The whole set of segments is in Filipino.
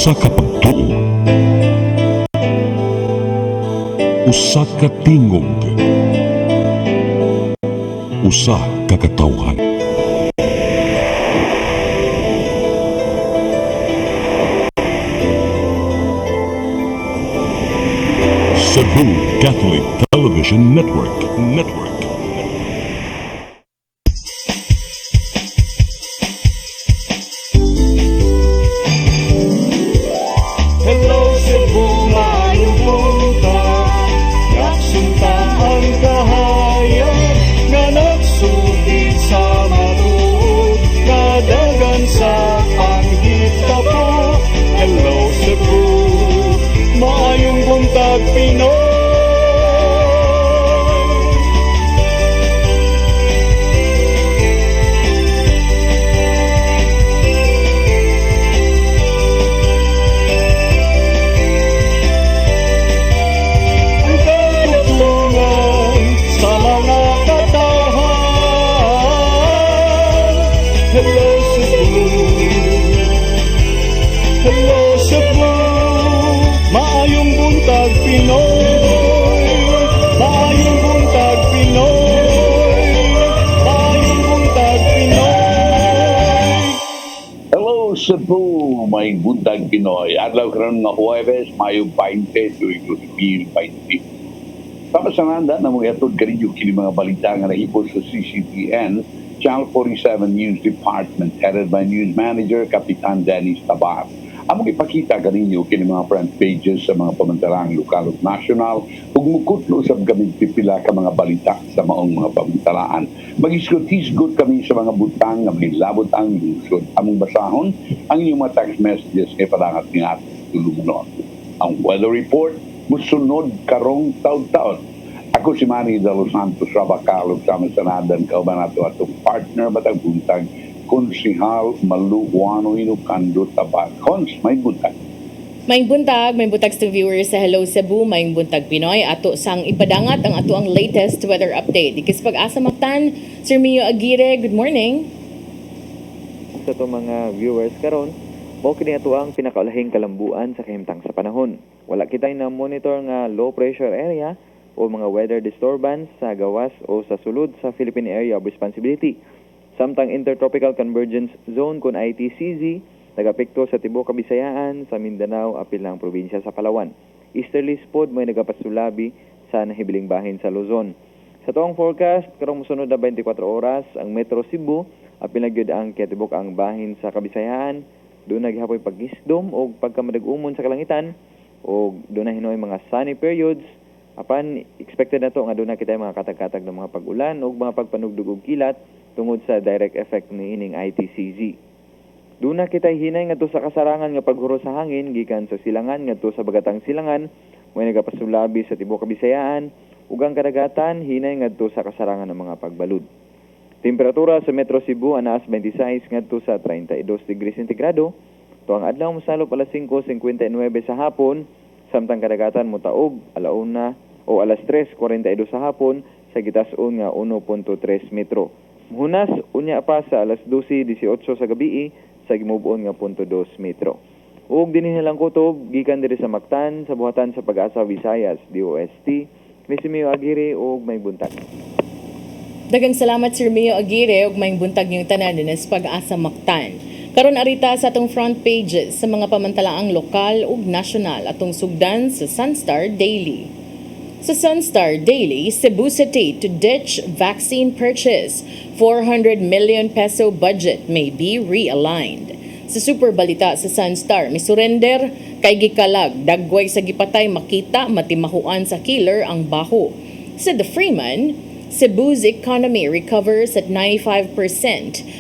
Usa ka pagtuo, usa ka tingog, usa ka katawhan. Cebu Catholic Television Network. Hello Cebu, maayong buntag. Yaksunta ang kahayag nga nagsulti sa matuod, nadagan sa panghitabo. Hello Cebu, maayong buntag Pinoy. Ang katutulungan sa mga katawhan. Hello Cebu, hello Cebu, maayong buntag Pinoy, maayong buntag Pinoy, maayong buntag Pinoy. Hello Cebu, may buntag Pinoy. Adlaw karon nga Huwebes, Mayo 20, tuig 2020. Sama sa nanda na mga atod kaninyo kini mga balita nga nahipos sa CCTN, Channel 47 News Department, headed by News Manager Kapitan Dennis Tabar. Among ipakita kaninyo kini mga front pages sa mga pamantarang lokal at nasyonal ug mukutlo sa gamit pipila ka mga balita sa maong mga pamantaraan. Mag-isgot-isgot kami sa mga butang nga milabot ang lusod. Among basahon ang inyong mga text messages kay padangat ni ating tulungon. Ang weather report musunod karong taon-taon. Ako si Manny de los Santos Rabacalog sa Masanadan, kauban nato atong partner batag buntag Konsihal Maluwano Inukando Tabar. Cons, may buntag. May buntag sa viewers sa Hello Cebu, may buntag Pinoy. Ato sang ipadangat ang ato ang latest weather update. Ikis pag-asa maktan, Sir Mio Aguirre, good morning. Sa to mga viewers karon, mo kini ato ang pinakaulahing kalambuan sa kahimtang sa panahon. Wala kitay na monitor nga low pressure area o mga weather disturbance sa gawas o sa sulod sa Philippine Area of Responsibility. Samtang Intertropical Convergence Zone kun ITCZ nagapekto sa tibuok Kabisayaan, sa Mindanao, apil ng probinsya sa Palawan. Easterly spot may nagapasulabi sa nahibiling bahin sa Luzon. Sa tuong forecast, karong musunod na 24 oras, ang Metro Cebu, apil na gyud ang kitibok ang bahin sa Kabisayaan, doon naghapoy paggisdom o pagkamadag-umon sa kalangitan, o doon na hinoy mga sunny periods. Apan, expected na to nga doon na kita mga katag-katag ng mga pag-ulan o mga pagpanugdug og kilat tungod sa direct effect ni ining ITCZ. Doon na kita hinay nga to sa kasarangan nga paghuro sa hangin gikan sa silangan nga to sa bagatang silangan, may nagapasulabi sa tibuok Kabisayaan, ug ang kadagatan hinay nga to sa kasarangan ng mga pagbalud. Temperatura sa Metro Cebu anaas 26 ngadto sa 32 degrees sentigrado. Tuang adlaw mosalop alas 5:59 sa hapon, samtang kadagatan motaog alauna o alas 3:42 sa hapon sa gitas-on nga 1.3 metro. Muhunas unya pa sa alas 12:18 sa gabi sa gimub-on nga 0.2 metro. Ug dinhi lang kutob gikan diri sa Mactan sa buhatan sa Pag-asa Visayas DOST. Ni si Mio Aguirre ug may buntag. Dagang salamat Sir Mio Aguirre ug may buntag yung tanan din sa Pag-asa Mactan. Karon arita sa atong front pages sa mga pamantalaang lokal ug nasyonal atong sugdan sa Sunstar Daily. Sa Sunstar Daily, Cebu City to ditch vaccine purchase. 400 million peso budget may be realigned. Sa super balita sa Sunstar, may surrender kay gikalag dagway sa gipatay makita matimahuan sa killer ang baho. Sa The Freeman, Cebu's economy recovers at 95%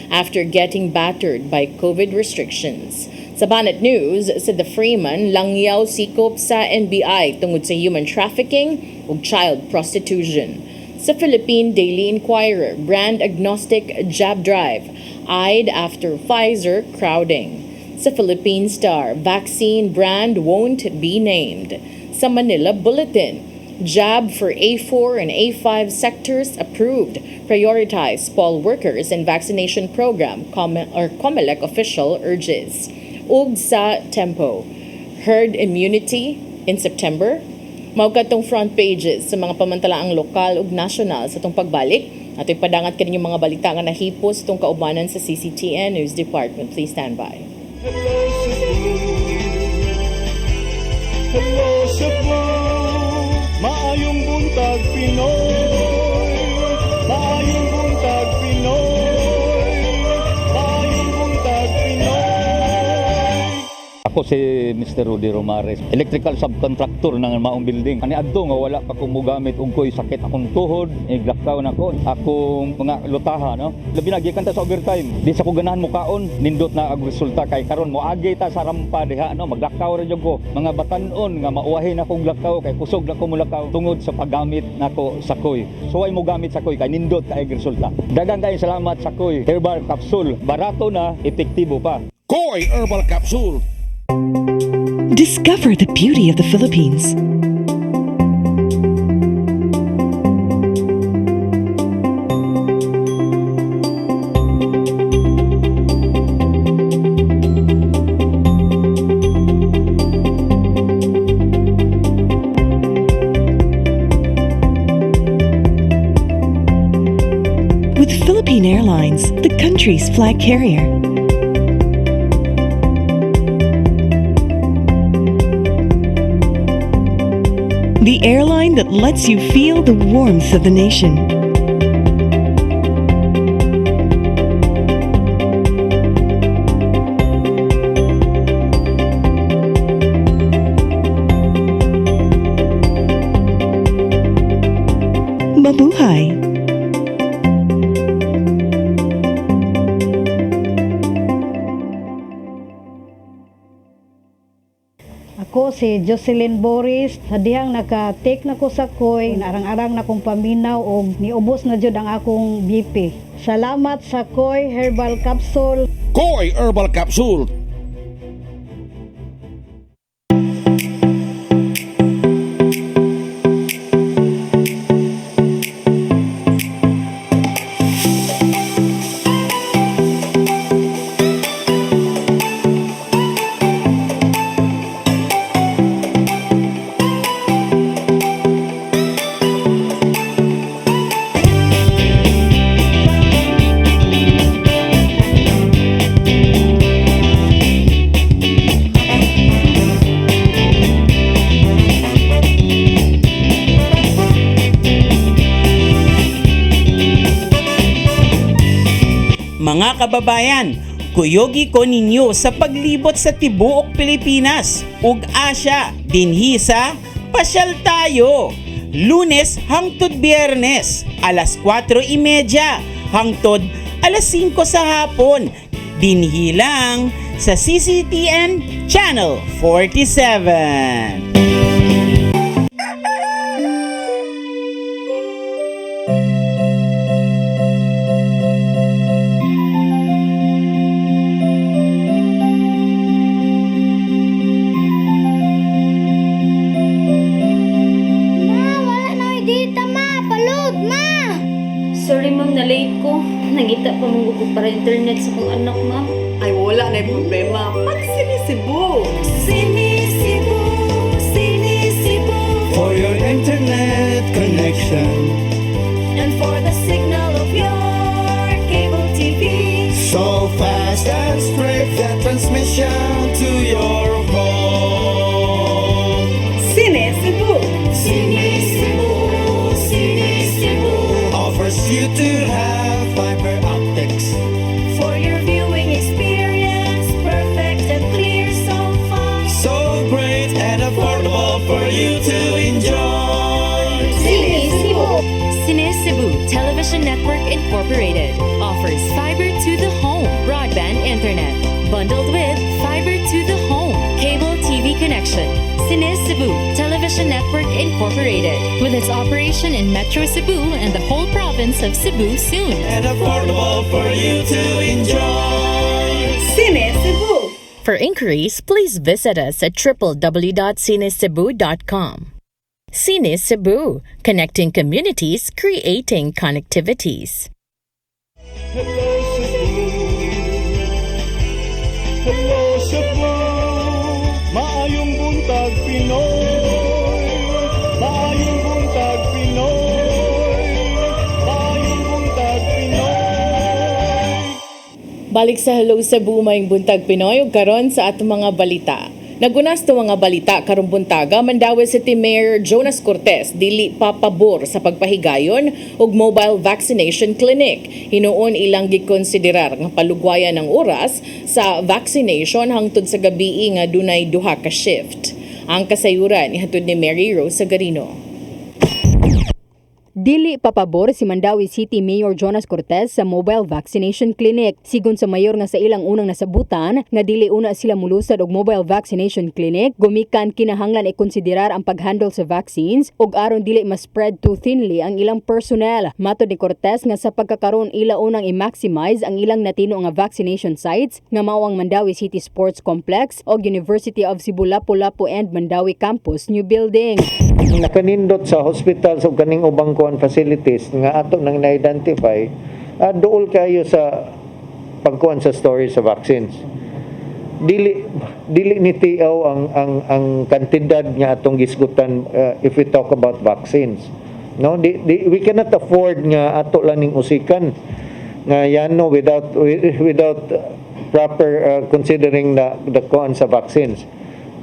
after getting battered by COVID restrictions. Sa Banat News, sa The Freeman, langyaw sikop sa NBI tungod sa human trafficking ug child prostitution. Sa Philippine Daily Inquirer, brand agnostic jab drive eyed after Pfizer crowding. Sa Philippine Star, vaccine brand won't be named. Sa Manila Bulletin, jab for A4 and A5 sectors approved. Prioritize poll workers in vaccination program, COMELEC official urges. Ug sa Tempo, herd immunity in September. Mao kadtong front pages sa mga pamantalaang lokal ug nasyonal sa tong pagbalik. Ato'y padangat kaninyong mga balita nga nahipos tong kaubanan sa CCTN News Department. Please stand by. Hello Cebu, maayong buntag Pinoy, maayong buntag Pinoy, maayong buntag Pinoy. Ako si Mr. Rudy Romares, electrical subcontractor ng maong building. Ani adto nga wala pa ko mogamit og ko'y sakit akong tuhod, iglakaw na ko, akong mga lutaha, no. Labi na gikan ta sa overtime. Di sa ko ganahan mo kaon, nindot na ang resulta kay karon mo agi ta sa rampa diha, no. Maglakaw ra jud ko. Mga batan-on nga mauwahi na kong lakaw kay kusog na ko mulakaw tungod sa paggamit nako sa koy. So ay mo gamit sa koy kay nindot kay resulta. Daghang kay salamat sa koy. Herbal capsule, barato na, epektibo pa. Koy Herbal Capsule. Discover the beauty of the Philippines. With Philippine Airlines, the country's flag carrier. The airline that lets you feel the warmth of the nation. Mabuhay! Ako si Jocelyn Boris, sa dihang naka-take na ko sa koy, narang-arang na kong paminaw o niubos na jud ang akong BP. Salamat sa Koy Herbal Capsule. Koy Herbal Capsule. Mga kababayan, kuyogi ko ninyo sa paglibot sa tibuok Pilipinas ug Asya dinhi sa Pasyal Tayo. Lunes hangtod Biyernes, alas 4:30 hangtod alas 5 sa hapon. Dinhi lang sa CCTN Channel 47. Sorry ma'am, na-late ko. Nangita pa mong para internet sa kong anak ma'am. Ay wala na yung problema. Mag-Sinisibu! Sinisibu, Sinisibu. For your internet connection, And for the signal of your cable TV. so fast and straight that transmission to your home. Sinisibu! Sinisibu, Sinisibu. Offers you to have fiber optics. For your viewing experience, perfect and clear so fast. So great and affordable for you to enjoy. Sinisibu! Sinisibu Television Network Incorporated offers fiber to the home broadband internet bundled with fiber to the home cable TV connection. Sinisibu Television Network Incorporated with its operation in Metro Cebu and the whole province of Cebu soon. And affordable for you to enjoy. Sinisibu! For inquiries, please visit us at www.sinisibu.com. Cine Cebu, connecting communities, creating connectivities. Hello Cebu, hello Cebu, maayong buntag Pinoy, maayong buntag Pinoy, maayong buntag Pinoy. Balik sa Hello Cebu, maayong buntag Pinoy ug karon sa atong mga balita. Nagunas to mga balita karong buntaga Mandaue City Mayor Jonas Cortez dili papabor sa pagpahigayon og mobile vaccination clinic. Hinuon ilang gikonsiderar nga palugwayan ng oras sa vaccination hangtod sa gabii nga dunay duha ka shift. Ang kasayuran ihatod ni Mary Rose Sagarino. Dili papabor si Mandaue City Mayor Jonas Cortez sa mobile vaccination clinic. Sigon sa mayor nga sa ilang unang nasabutan nga dili una sila mulusad og mobile vaccination clinic, gumikan kinahanglan ikonsiderar ang paghandle sa vaccines ug aron dili ma-spread too thinly ang ilang personnel. Matod ni Cortez nga sa pagkakaroon ila unang i-maximize ang ilang natino nga vaccination sites nga mao ang Mandaue City Sports Complex ug University of Cebu Lapu-Lapu and Mandaue Campus New Building. Nakanindot sa hospitals o kaning ubang facilities nga ato nang na-identify, duol kayo sa pagkuan sa story sa vaccines. Dili ni tiaw ang kantidad nga atong gisgutan if we talk about vaccines. No, we cannot afford nga ato lang ning usikan nga yano without proper considering the kuan sa vaccines.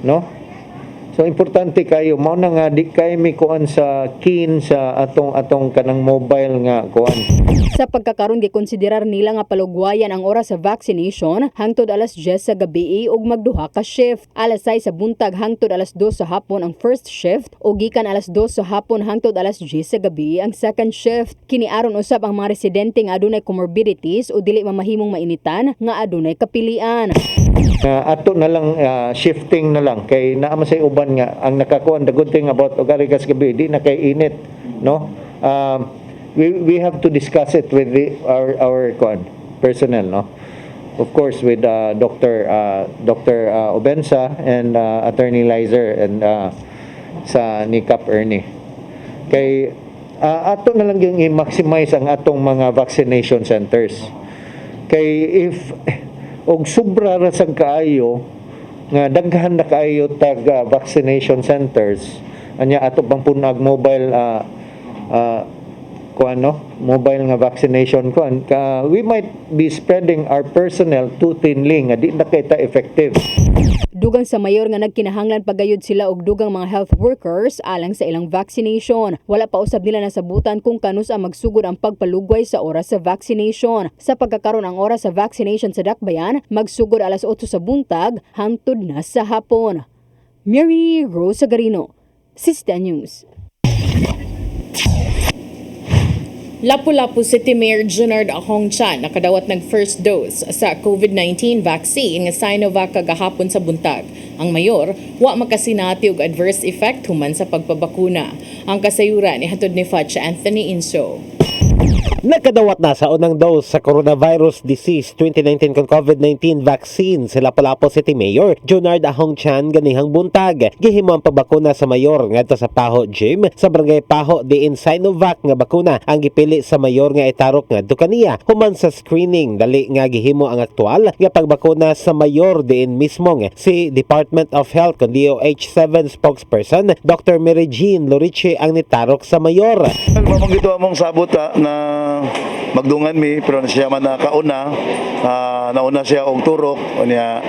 No? So importante kayo mao na nga di kay mi kuan sa kin sa atong kanang mobile nga kuan. Sa pagkakaroon gikonsiderar nila nga palugwayan ang oras sa vaccination hangtod alas 10 sa gabi ug magduha ka shift. Alas 6 sa buntag hangtod alas 2 sa hapon ang first shift ug gikan alas 2 sa hapon hangtod alas 10 sa gabi ang second shift. Kini aron usab ang mga residente nga adunay comorbidities o dili mamahimong mainitan nga adunay kapilian. Ato na lang shifting na lang kay naa man say uban nga ang nakakuan the good thing about Ogarigas gabi di na kay init, no? We have to discuss it with our personnel, no? Of course with Dr. Obensa and Attorney Lizer and sa NICAP Ernie. Kay ato na lang yung i-maximize ang atong mga vaccination centers. Kay if og sobra ra sang kaayo nga daghan na kaayo tag vaccination centers anya ato bang punag mobile mobile nga vaccination we might be spreading our personnel too thinly nga di na kay ta effective. Dugang sa mayor nga nagkinahanglan pagayod sila og dugang mga health workers alang sa ilang vaccination. Wala pa usab nila nasabutan kung kanus ang magsugod ang pagpalugway sa oras sa vaccination. Sa pagkakaroon ang oras sa vaccination sa Dakbayan, magsugod alas 8 sa buntag hangtod na sa hapon. Mary Rose Sagarino, Sista News. Lapu-Lapu City Mayor Junard Ahong Chan nakadawat ng first dose sa COVID-19 vaccine nga Sinovac kagahapon sa buntag. Ang mayor, wa makasinati og adverse effect human sa pagpabakuna. Ang kasayuran ihatod ni Fatch Anthony Inso. Nakadawat na sa unang dose sa coronavirus disease 2019 kon COVID-19 vaccine sa Lapu-Lapu City Mayor Junard Ahong Chan ganihang buntag. Gihimo ang pagbakuna sa mayor ngadto sa Paho Gym sa barangay Paho diin Sinovac nga bakuna ang gipili sa mayor nga itarok ngadto kaniya. Human sa screening dali nga gihimo ang aktual nga pagbakuna sa mayor diin mismo si Department of Health kon DOH7 spokesperson Dr. Mary Jean Loriche ang nitarok sa mayor. Mamangito among sabot na magdungan mi pero siya man nakauna nauna siya og turok unya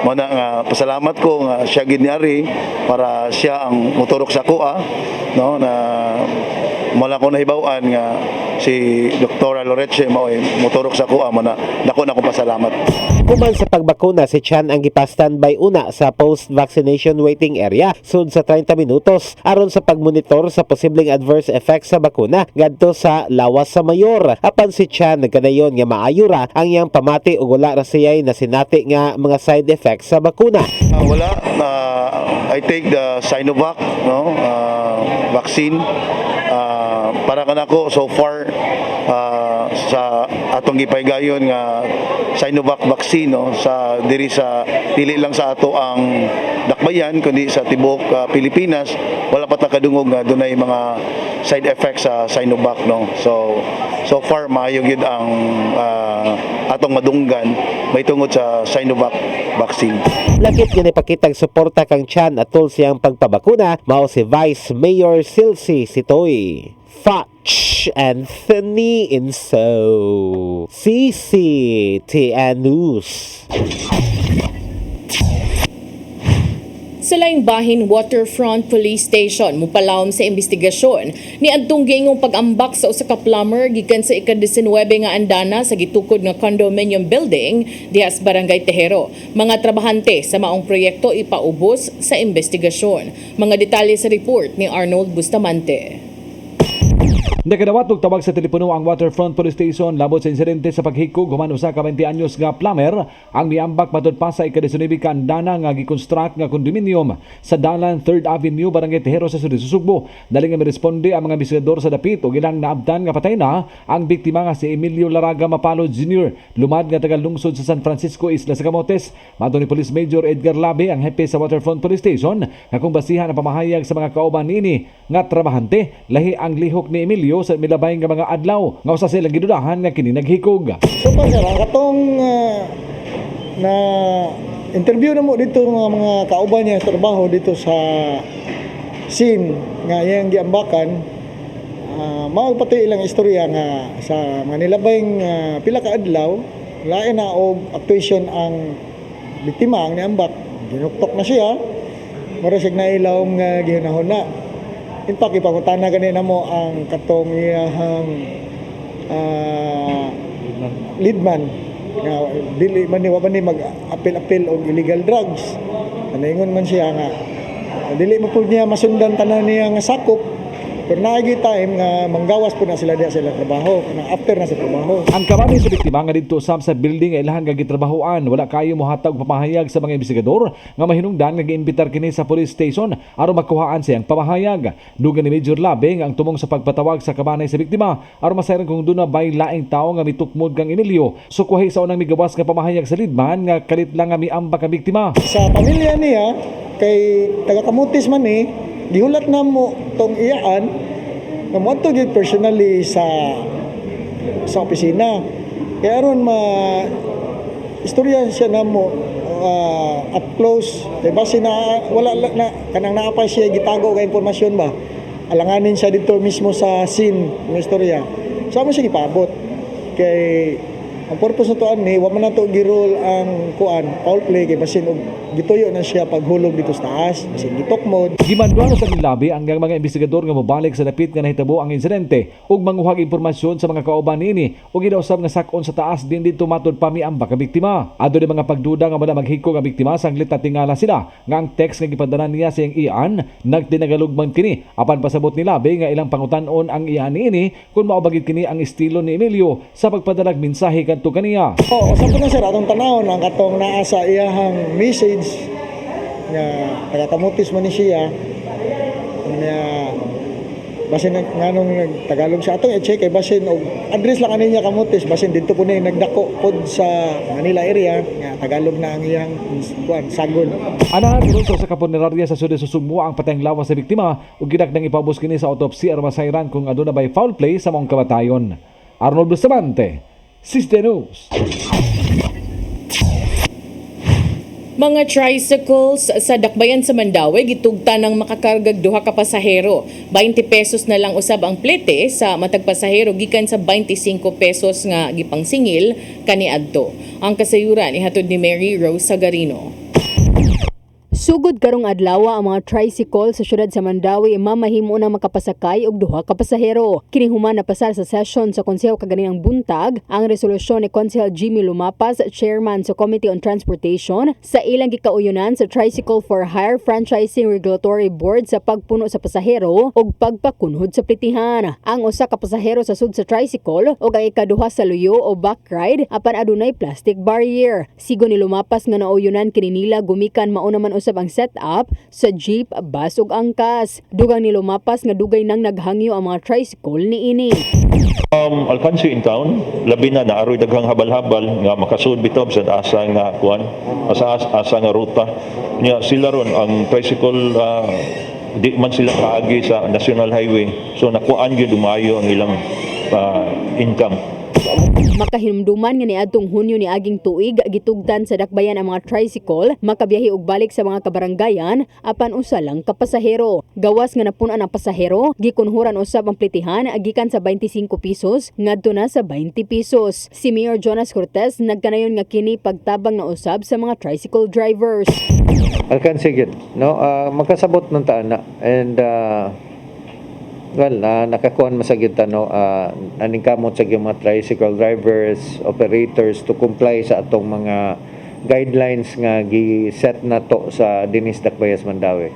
mo na nga pasalamat ko nga siya ginyari para siya ang moturok sa kuha no na mala ko nahibaw-an nga si Dr. Loreche mao moturok sa kuha mo na dako na ko pasalamat. Human sa pagbakuna si Chan ang gipa-standby una sa post-vaccination waiting area sud sa 30 minutos aron sa pagmonitor sa posibleng adverse effects sa bakuna ngadto sa lawas sa mayor. Apan si Chan nagkadayon nga maayo ra ang iyang pamati ug wala ra siya'y nasinati nga mga side effects sa bakuna. Wala I take the Sinovac vaccine para kanako so far sa atong gipaygayon nga Sinovac vaccine sa diri sa dili lang sa ato ang Dakbayan kundi sa tibuok Pilipinas wala pa ta kadungog nga dunay mga side effects sa Sinovac so far maayo gyud ang atong madunggan may tungod sa Sinovac vaccine. Lakip nga ipakitag suporta kang Chan at tul siyang pagpabakuna mao si Vice Mayor Silsi Sitoy. Fetch Anthony Inso. CCTN News. Sa laing bahin Waterfront Police Station mupalawom sa investigasyon ni adtong giingong pag-ambak sa usa ka plumber gikan sa ika-19 nga andana sa gitukod nga condominium building diha sa Barangay Tejero. Mga trabahante sa maong proyekto ipaubos sa investigasyon. Mga detalye sa report ni Arnold Bustamante. Nakadawat og tawag sa telepono ang Waterfront Police Station labot sa insidente sa paghikog human usa ka 20 anyos nga plumber ang miambak matud pa sa ika-19 ka andana nga gi-construct nga condominium sa dalan 3rd Avenue Barangay Tejero sa Sudi Susugbo. Dali nga miresponde ang mga investigador sa dapit ug ilang naabdan nga patay na ang biktima nga si Emilio Laraga Mapalo Jr. lumad nga taga lungsod sa San Francisco Isla sa Camotes. Mato ni Police Major Edgar Labe ang hepe sa Waterfront Police Station nga kung basihan ang pamahayag sa mga kauban niini nga trabahante lahi ang lihok ni Emilio sa milabay nga mga adlaw nga usa silang gidudahan nga kini naghikog. So pa sir, ang katong na interview na mo dito mga kauban niya sa trabaho dito sa scene nga iyang giambakan, magpatay ilang istorya nga sa mga nilabayng pila ka adlaw lain na og actuation ang biktima ang niambak, ginuktok na siya mura sig nailaw nga gihinahon na. In fact, ipangutana ganina mo ang katong iyahang leadman nga dili man ni wa man ni mag-apil-apil og illegal drugs. Naingon man siya nga dili mo pud niya masundan tanan niya nga sakop. Pero naagi time nga manggawas po na sila diya sa ilang trabaho, na after na sa trabaho. Ang karami sa biktima nga didto usab sa building ay ilahang gitrabahoan, wala kayo mohatag og pamahayag sa mga investigador nga mahinungdan nga giimbitar kini sa police station aron makuhaan siyang pamahayag. Dugan ni Major Labe nga ang tumong sa pagpatawag sa kabanay sa biktima aron masayran kung duna bay laing tawo nga mitukmod kang Emilio. Sukuhay sa unang migawas nga pamahayag sa leadman nga kalit lang nga miambak ang biktima. Sa pamilya niya kay taga-Kamutis man gihulat na mo tong iyaan nga moadto gid personally sa opisina. Kaya aron istorya siya namo up close kay base na wala na kanang naapay siya gitago ka impormasyon ba. Alanganin siya dito mismo sa scene ng istorya. Sa mo siya gipaabot kay ang purpose nito ani wa man nato girol ang foul play kay basin og gituyo na siya paghulog dito sa taas basin gitukmod. Gimanduan sa Labi ang mga investigador nga mobalik sa dapit nga nahitabo ang insidente ug manguhag impormasyon sa mga kauban niini ug gidausab nga sakon sa taas din dito matud pa miambak ang biktima. Adto di mga pagduda nga wala maghikog ang biktima sanglit na tingala sila nga ang text nga gipadala niya sa iyang iyan nagtinagalugman kini apan pasabot ni Labi nga ilang pangutanon ang iyan niini kung maubagid kini ang estilo ni Emilio sa pagpadalag mensahe kadto kaniya. Sakto na sir atong tanawon ang katong naa sa iyahang message nga taga-Kamutis man ni siya nga basin nganong Tagalog siya atong i-check kay basin og address lang ani niya Kamutis basin didto po ni nagdako pod sa Manila area nga Tagalog na ang iyang sagon. Anahan ginuso sa kapunerarya sa Sudi Susugbo ang patayng lawas sa biktima ug gidakdang ipabus kini sa autopsy aron masayran kung aduna bay foul play sa maong kamatayon. Arnold Bustamante, Sister News. Mga tricycles sa dakbayan sa Mandaue gitugta ng makakargag duha ka pasahero. 20 pesos na lang usab ang plete sa matag pasahero gikan sa 25 pesos nga gipangsingil kaniadto. Ang kasayuran ihatod ni Mary Rose Sagarino. Sugod karong adlaw ang mga tricycle sa syudad sa Mandaue mamahimo na makapasakay og duha ka pasahero. Kini human napasar sa session sa konseho kaganinang buntag ang resolusyon ni Konsehal Jimmy Lumapas, chairman sa Committee on Transportation, sa ilang gikauyonan sa Tricycle for Hire Franchising Regulatory Board sa pagpuno sa pasahero ug pagpakunhod sa plitihan. Ang usa ka pasahero sa sud sa tricycle ug ang ikaduha sa luyo o back ride apan adunay plastic barrier. Sigon ni Lumapas nga nauyonan kini nila gumikan mao naman usab ang setup sa jeep, bus ug angkas. Dugang ni Lumapas nga dugay nang naghangyo ang mga tricycle niini. Alcancio in town, labi na naaroy daghang habal-habal nga makasud bitob sa asa nga kuan, asa nga ruta. Nya sila ron ang tricycle di man sila kaagi sa national highway. So nakuan gyud umayo ang ilang income. Makahinumduman nga niadtong Hunyo ni aging tuig gitugtan sa dakbayan ang mga tricycle makabiyahe og balik sa mga kabaranggayan apan usa lang ka pasahero. Gawas nga napunan ang pasahero, gikunhuran usab ang plitihan gikan sa 25 pesos ngadto na sa 20 pesos. Si Mayor Jonas Cortez nagkanayon nga kini pagtabang na usab sa mga tricycle drivers. Alkan sigit, no? Magkasabot ng taana and nakakuan masagit aning kamot sa mga tricycle drivers, operators to comply sa atong mga guidelines nga gi-set na to sa Dinis Dakbayas Mandawi.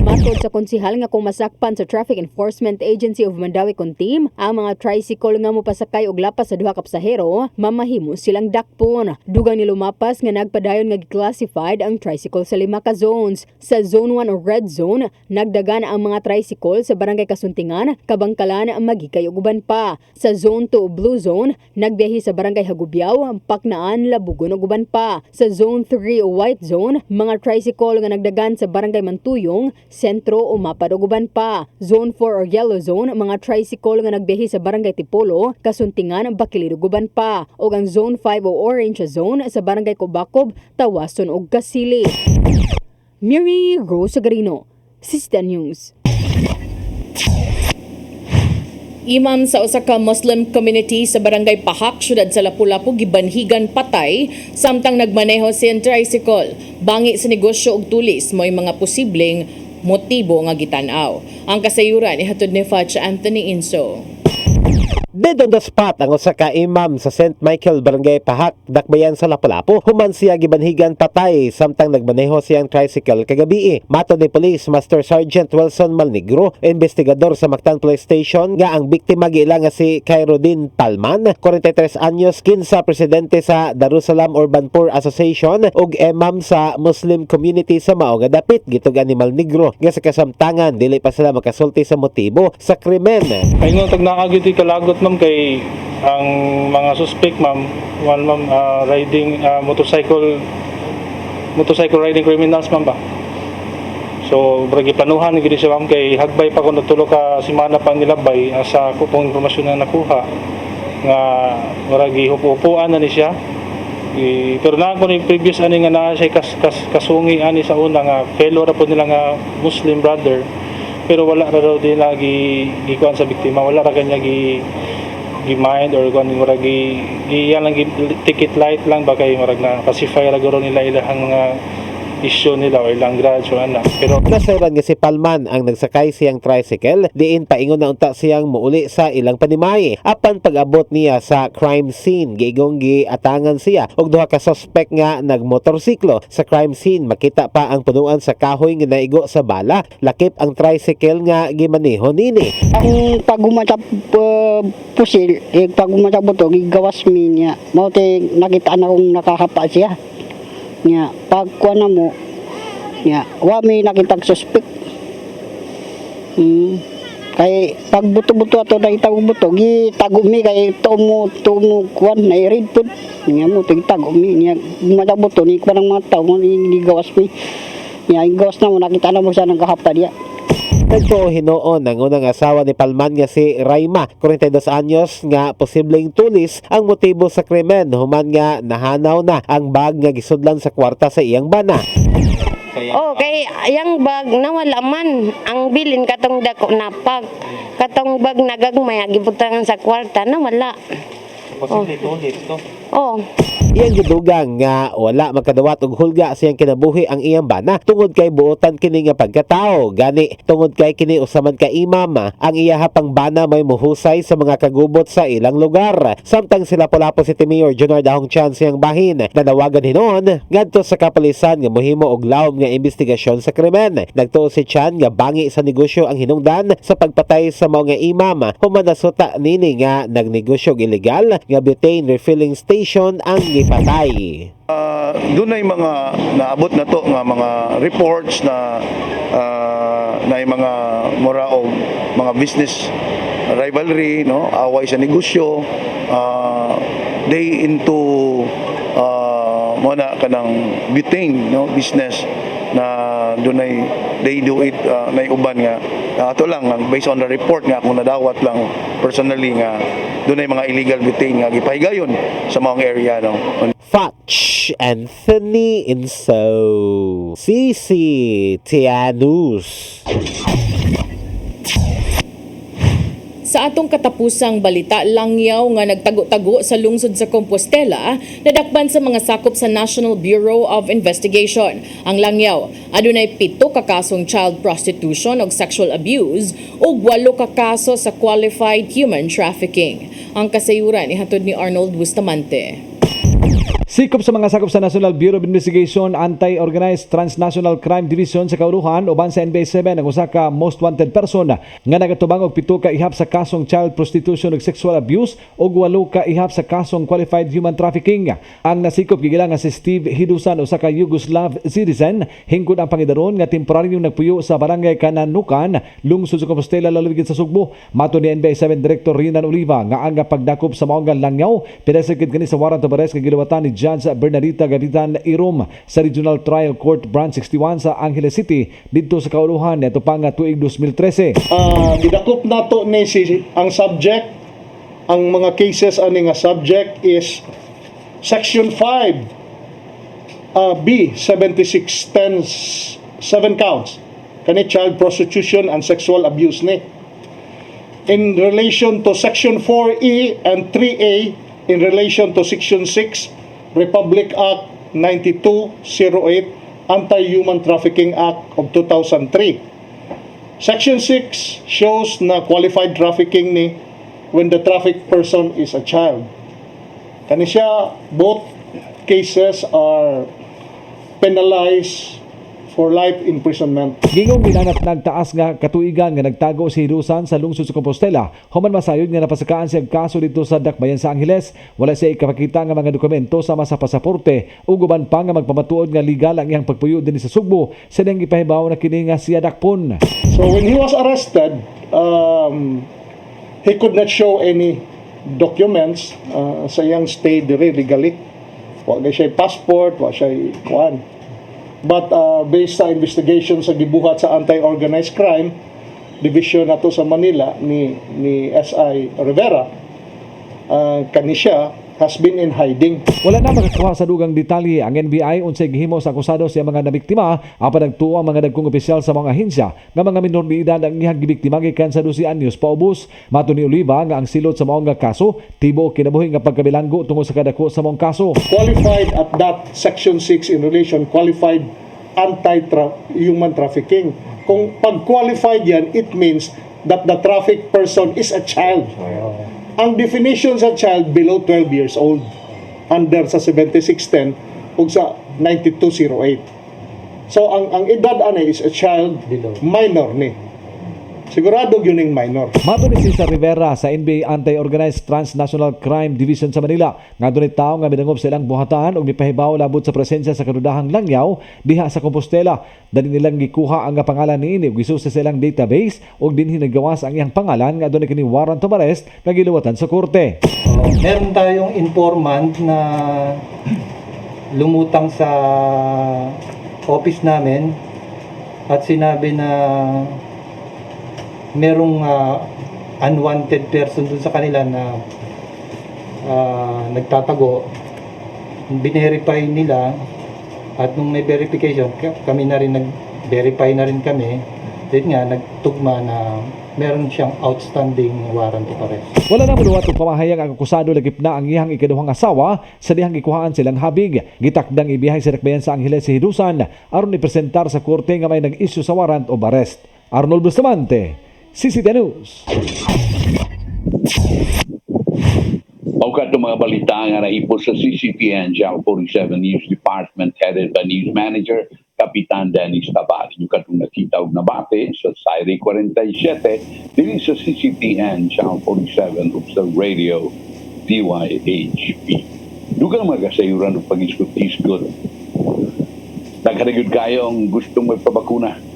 Matod sa konsihal nga kung masakpan sa Traffic Enforcement Agency of Mandawi Contim, ang mga tricycle nga mopasakay og lapas sa duha ka pasahero, mamahimo silang dakpon. Dugang ni lumapas nga nagpadayon nga gi-classified ang tricycle sa 5 ka zones. Sa Zone 1 o Red Zone, nagdagan ang mga tricycle sa Barangay Kasuntingan, Kabangkalan, Magikay ug uban pa. Sa Zone 2 o Blue Zone, nagbiyahe sa Barangay Hagubyaw, Paknaan, Labugon ug uban pa. Sa Zone 3 o White Zone, mga tricycle nga nagdagan sa Barangay Mantuyong, Sentro o Mapaduguban pa. Zone 4 or Yellow Zone, mga tricycle nga nagbiyahe sa Barangay Tipolo, Kasuntingan, Bakiliduguban pa. O ang Zone 5 o Orange Zone sa Barangay Cobacob, Tawason ug Kasili. Mary Rose Garino, Sista News. Imam sa usa ka Muslim community sa Barangay Pahak, syudad sa Lapu-Lapu gibanhigan patay samtang nagmaneho siyang tricycle. Bangi sa negosyo ug tulis mo'y mga posibleng motibo nga gitan-aw. Ang kasayuran ihatod ni Fatch Anthony Inso. Dead on the spot ang usa ka imam sa St. Michael Barangay Pahak, Dakbayan sa Lapu-Lapu. Human siya gibanhigan patay samtang nagmaneho siyang tricycle kagabi. Matod ni Police Master Sergeant Wilson Malnigro, investigador sa Mactan Police Station, nga ang biktima giila nga si Khairuddin Palman, 43 anyos, kinsa presidente sa Darussalam Urban Poor Association ug imam sa Muslim community sa mao nga dapit. Gitugan ni Malnigro nga sa kasamtangan dili pa sila makasulti sa motibo sa krimen. Paingon tag naagiti kalagot ma'am kay ang mga suspect ma'am riding motorcycle riding criminals ma'am ba. So bragi planuhan gid siya ma'am kay hagbay pa kun tulo ka semana pa nilabay asa ko pong impormasyon na nakuha nga bragi hupuan na ni siya. Pero na ko ni previous ani nga naa siya kasungi ani sa una nga fellow ra po nila nga Muslim brother. Pero wala ra daw din lagi gikuan sa biktima, wala ra kanya gi-mind or kuan murag yan lang ticket light lang ba kay murag na pacify ra guro nila ilahang mga issue nila o ilang grudge o ana. Pero nasayran nga si Palman ang nagsakay siyang tricycle, diin paingon na unta siyang muuli sa ilang panimay. Apan pag-abot niya sa crime scene, giigong giatangan siya og duha ka suspect nga nagmotorsiklo. Sa crime scene makita pa ang punuan sa kahoy nga naigo sa bala, lakip ang tricycle nga gimaneho nini. Ang pagumata pusil, pagumata buto gigawas mi niya. Mao te nakita na kong nakakapa siya. Nya pagkuha na mo nya wa may nakitag suspect. Kay pag buto-buto ato na itag buto gitago mi kay tumo kuan na red pud nya mo tigtago mi nya mata buto ni parang mata mo ni gawas mi nya gawas na mo nakita na mo siya nang kahapa diya. Nagtuo hinoon ang unang asawa ni Palman nga si Raima, 42 anyos, nga posibleng tulis ang motibo sa krimen human nga nahanaw na ang bag nga gisudlan sa kwarta sa iyang bana. Kay yang bag nawala man ang bilin katong dako napag katong bag nagagmay gibutangan sa kwarta nawala. Posible tulis to. Iyang gidugang nga wala makadawat og hulga siyang kinabuhi ang iyang bana tungod kay buotan kini nga pagkatao. Gani tungod kay kini usaman ka imam, ang iyaha pang bana may muhusay sa mga kagubot sa ilang lugar. Samtang sila Lapu-Lapu City Mayor Junard Ahong Chan siyang bahin nanawagan hinon ngadto sa kapulisan nga mohimo og lawom nga investigasyon sa krimen. Nagtuo si Chan nga bangi sa negosyo ang hinungdan sa pagpatay sa mao nga imam human nasuta nini nga nagnegosyo og illegal nga butane refilling station ang gipatay. Doon ay mga naabot na to nga mga reports na mga mura o mga business rivalry, no, away sa negosyo, they into muna kanang butane, no, business na doon ay they do it na uban nga Ato lang based on the report nga akong nadawat lang personally nga dunay mga illegal butane nga gipahigayon sa mga area no. Fetch Anthony Inso, Sisi Tianus. Sa atong katapusang balita, langyaw nga nagtago-tago sa lungsod sa Compostela nadakpan sa mga sakop sa National Bureau of Investigation. Ang langyaw adunay 7 ka kasong child prostitution o sexual abuse ug 8 ka kaso sa qualified human trafficking. Ang kasayuran ihatod ni Arnold Bustamante. Sikop sa mga sakop sa National Bureau of Investigation, Anti-Organized Transnational Crime Division sa Kauruhan uban sa NBI-7 ang usa ka most wanted person nga nagatubang og 7 ka ihap sa kasong child prostitution ug sexual abuse ug 8 ka ihap sa kasong qualified human trafficking. Ang nasikop gigilang nga si Steve Hidusan usa ka Yugoslav citizen hingkod ang pangidaron nga temporaryong nagpuyo sa barangay Kananukan, lungsod sa Compostela, lalubigit sa Sugbo. Mato ni NBI-7 Director Rinan Oliva nga ang pagdakop sa maong langyaw pinasagid kani sa warrant of arrest nga gilawatan ni Judge Bernardita Gavitan Irom sa Regional Trial Court Branch 61 sa Angeles City didto sa Kauruhan neto pa nga tuig 2013. Gidakop nato ni ang subject, ang mga cases ani nga subject is Section 5 B 7610 7 counts kani child prostitution and sexual abuse ni. In relation to Section 4E and 3A in relation to Section 6 Republic Act 9208, Anti-Human Trafficking Act of 2003. Section 6 shows na qualified trafficking ni when the trafficked person is a child. Kani siya, both cases are penalized for life imprisonment. Gingong minanat nagtaas nga katuigan nga nagtago si Hidusan sa lungsod sa Compostela. Human masayod nga napasakaan siya kaso dito sa Dakbayan sa Angeles. Wala siya ikapakita nga mga dokumento sama sa pasaporte ug uban pa nga magpamatuod nga legal ang iyang pagpuyo dinhi sa Sugbo. Sa ding ipahibaw na kini nga siya dakpon. So when he was arrested, he could not show any documents sa iyang stay dire legally. Wa siya passport, wa siya kuan. But based sa investigation sa gibuhat sa Anti-Organized Crime Division nato sa Manila ni SI Rivera, kani siya has been in hiding. Wala na makakuha sa dugang detalye ang NBI unsay gihimo sa akusado sa mga nabiktima apan nagtuo ang mga dagkong opisyal sa mga ahensya nga mga minor de edad ang iyang gibiktima gikan sa 12 anyos paubos. Mato ni Oliva nga ang silot sa maong nga kaso tibo kinabuhi nga pagkabilanggo tungod sa kadako sa maong kaso. Qualified at that Section 6 in relation qualified anti-human trafficking. Kung pag-qualified yan, it means that the trafficked person is a child. Ang definition sa child below 12 years old under sa 7610 ug sa 9208. So ang edad ani is a child minor ni. Sigurado yun yung minor. Mato ni Cesar Rivera sa NBI Anti-Organized Transnational Crime Division sa Manila nga dunay tawo nga midangop sa ilang buhatan ug mipahibaw labot sa presensya sa kadudahang langyaw diha sa Compostela. Dali nilang gikuha ang pangalan niini ug gisusi sa ilang database ug dinhi nagawas ang iyang pangalan nga dunay kini warrant of arrest nga giluwatan sa korte. Meron tayong informant na lumutang sa office namin at sinabi na merong unwanted person dun sa kanila na nagtatago. Binerify nila at nung may verification, kami na rin nag-verify na rin kami. Then nga, nagtugma na meron siyang outstanding warrant of arrest. Wala na maluwat og pamahayag ang akusado lagip na ang iyang ikaduhang asawa sa dihang gikuhaan silang habig. Gitakdang ibiyahe sa Dakbayan sa Angeles si Hidusan aron ipresentar sa korte nga may nag-issue sa warrant of arrest. Arnold Bustamante, CCTV News. Kaukat ng mga balita nga naipos sa CCTN Channel 47 News Department headed by News Manager Kapitan Dennis Tabar. Yung katong nakita og nabate sa Sairi 47 dili sa CCTN Channel 47 of sa Radio DYHP. Dugang mga kasayuran ng pag-isgot-isgot. Nagkaragod kayo ang gustong magpabakuna.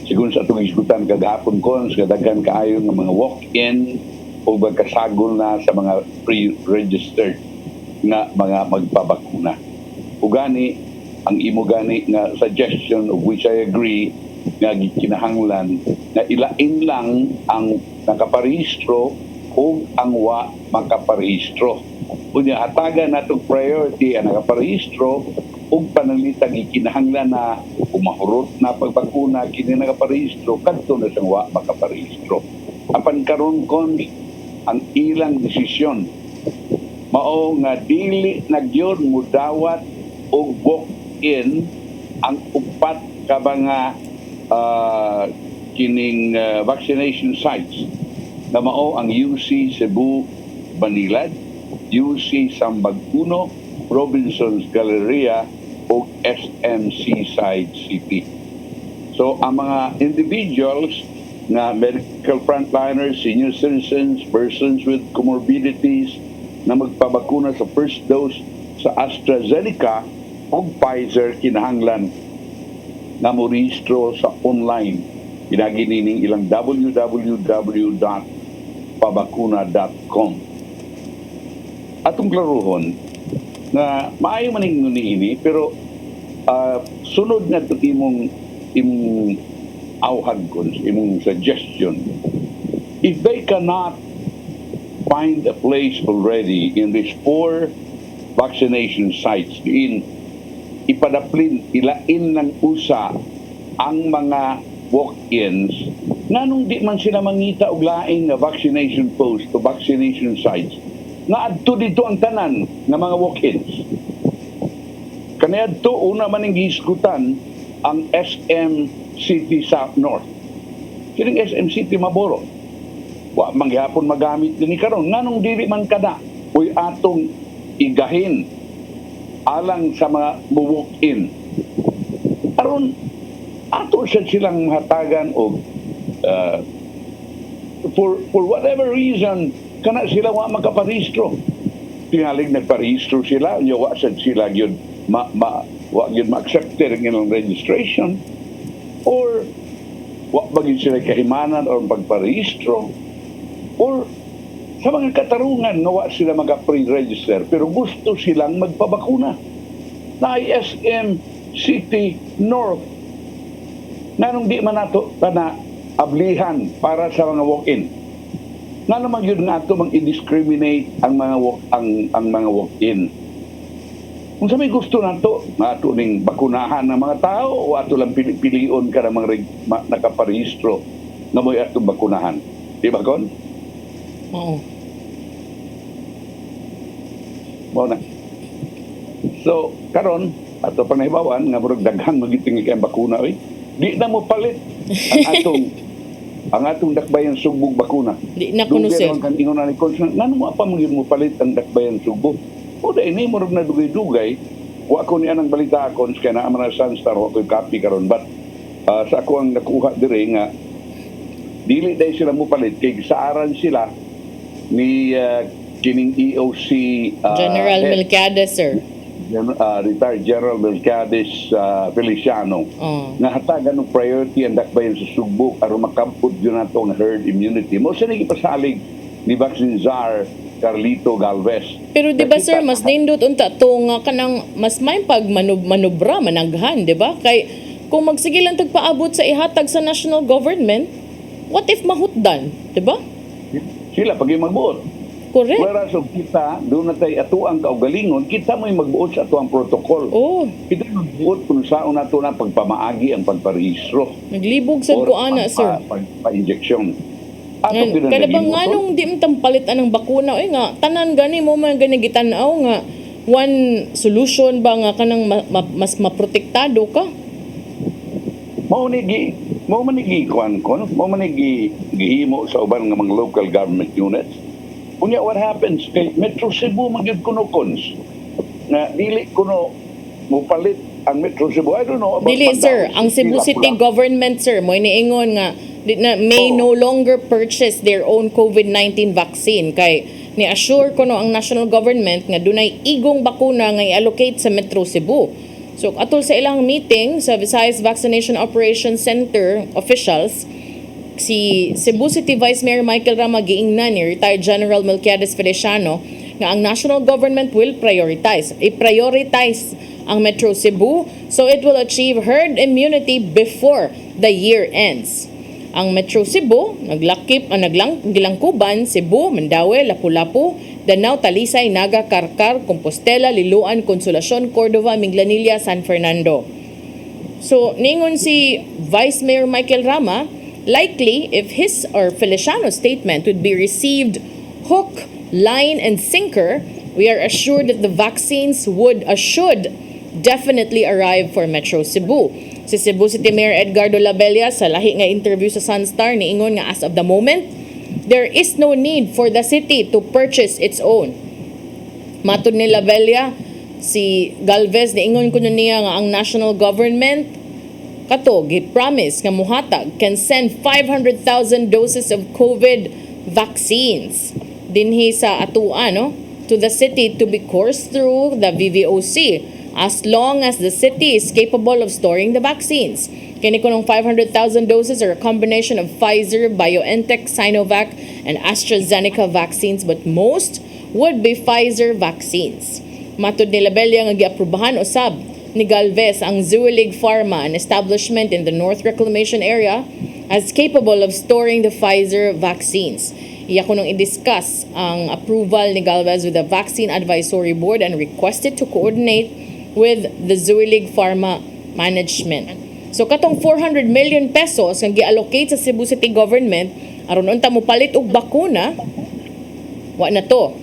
Sigun sa itong isgutan kagapon ko, sa daghan kaayo ng mga walk-in o magkasagol na sa mga pre-registered na mga magpabakuna. O gani, ang imo gani nga suggestion of which I agree, nga gikinahanglan na ilain lang ang nakaparehistro o ang wa makaparehistro. Unya hatagan natong priority ang nakaparehistro ug panalitag gikinahanglan na umahurot na pagbakuna kini nakaparehistro kadto na sang wa makaparehistro. Apan karon kon ang ilang desisyon mao nga dili nagyod mudawat og walk-in ang upat ka mga kining vaccination sites na mao ang UC Cebu Banilad, UC Sambag 1, Robinson's Galleria o SMC Side City. So ang mga individuals na medical frontliners, senior citizens, persons with comorbidities na magpabakuna sa first dose sa AstraZeneca o Pfizer kinahanglan na morehistro sa online. Pinaginining ilang www.pabakuna.com. Atong klaruhon na maayo man ning ini pero sunod na ito imong awhag ko, imong suggestion. If they cannot find a place already in these 4 vaccination sites, ipadaplin, ilain ng usa ang mga walk-ins, nganong di man sila mangita og laing nga vaccination post o vaccination sites nga adto dito ang tanan nga mga walk-ins. Kaniadto una man ning gihisgutan ang SM City South North. Kining SM City Maboro. Wa mangyapon magamit dinhi karon nganong dili man kada uy atong igahin alang sa mga walk-in. Aron ato silang hatagan og for whatever reason kana sila wa makaparehistro. Tingalig nagparehistro sila, nya wa sad sila gyud wa gyud ma-accept ang ilang registration or wa ba gyud sila kahimanan or pagparehistro or sa mga katarungan nga wa sila mag-pre-register pero gusto silang magpabakuna. Na SM City North nanong di man nato na ablihan para sa mga walk-in. Nga naman yun nga ito mang-indiscriminate ang mga walk-in. Kung sa may gusto nato, nga ito ning bakunahan ng mga tao o ato lang pilion ka ng mga nakaparehistro na mo atong bakunahan. Di ba, Kon? Oo. Mao na. So, karon ato pang nahibawan nga murag daghang magiting kay bakuna oy. Di na mo palit ang atong dakbayan sugbog bakuna. Di na kuno sir. Dugay kan ingon na ni Congressman, ngano mo pa mo palit ang dakbayan sugbog? O dai ni murag na dugay-dugay. Wa ko ni anang balita kon kay naa man sa Sunstar wa ko copy karon but sa ako ang nakuha dire nga dili dai sila mo palit kay gisaaran sila ni kining EOC General Melquiades sir. Retired General Melquiades Feliciano nga hatagan ng priority ang dakbayan sa sugbog aron makampod yun nato ang herd immunity. Mo sa nagipasalig ni Vaccine Czar Carlito Galvez. Pero di ba sir, mas nindot unta to nga kanang mas may pagmanubra managhan, di ba? Kay kung magsige lang tagpaabot sa ihatag sa national government, what if mahutdan, di ba? Sila pag magbuot. Correct. Whereas kita, doon na tayo atuang kaugalingon, kita mo'y magbuot sa atuang protocol. Kita magbuot kung saan nato na pagpamaagi ang pagparehistro. Naglibog sa kuana, sir. Pa-injection. Kada bang nga nung di mo palitan ng bakuna, nga, tanan gani mo man gani gitanaw nga, one solution ba nga kanang mas maprotektado ka? Mao man gihimo sa uban nga mga local government units. Unya what happens kay Metro Cebu magyud kuno cons na dili kuno mo palit ang Metro Cebu. I don't know about dili sir, ang Cebu City government sir mo iniingon nga may no longer purchase their own COVID-19 vaccine kay ni-assure ko no ang national government nga dunay igong bakuna nga i-allocate sa Metro Cebu. So atol sa ilang meeting sa Visayas Vaccination Operations Center officials, si Cebu City Vice Mayor Michael Rama giingnan ni retired General Melquiades Feliciano nga ang national government will prioritize ang Metro Cebu so it will achieve herd immunity before the year ends. Ang Metro Cebu, Gilangkuban, Cebu, Mandaue, Lapu-Lapu, Danao, Talisay, Naga, Karkar, Compostela, Liloan, Consolacion, Cordova, Minglanilla, San Fernando. So, ningon si Vice Mayor Michael Rama, likely if his or Feliciano's statement would be received hook, line, and sinker, we are assured that the vaccines should definitely arrive for Metro Cebu. Si Cebu City Mayor Edgardo Labella sa lahi nga interview sa Sunstar niingon nga as of the moment, there is no need for the city to purchase its own. Matud ni Labella, si Galvez niingon kuno niya nga ang national government kato gi-promise nga muhatag can send 500,000 doses of COVID vaccines dinhi sa atuan to the city to be coursed through the VVOC as long as the city is capable of storing the vaccines. Kini kunong 500,000 doses are a combination of Pfizer, BioNTech, Sinovac, and AstraZeneca vaccines, but most would be Pfizer vaccines. Matud ni Labella nga giaprubahan usab ni Galvez ang Zuelig Pharma, an establishment in the North Reclamation Area, as capable of storing the Pfizer vaccines. Iya ko nung i-discuss ang approval ni Galvez with the Vaccine Advisory Board and requested to coordinate with the Zuelig Pharma management. So katong 400 million pesos nga gi-allocate sa Cebu City government aron unta mo palit og bakuna, wa na to.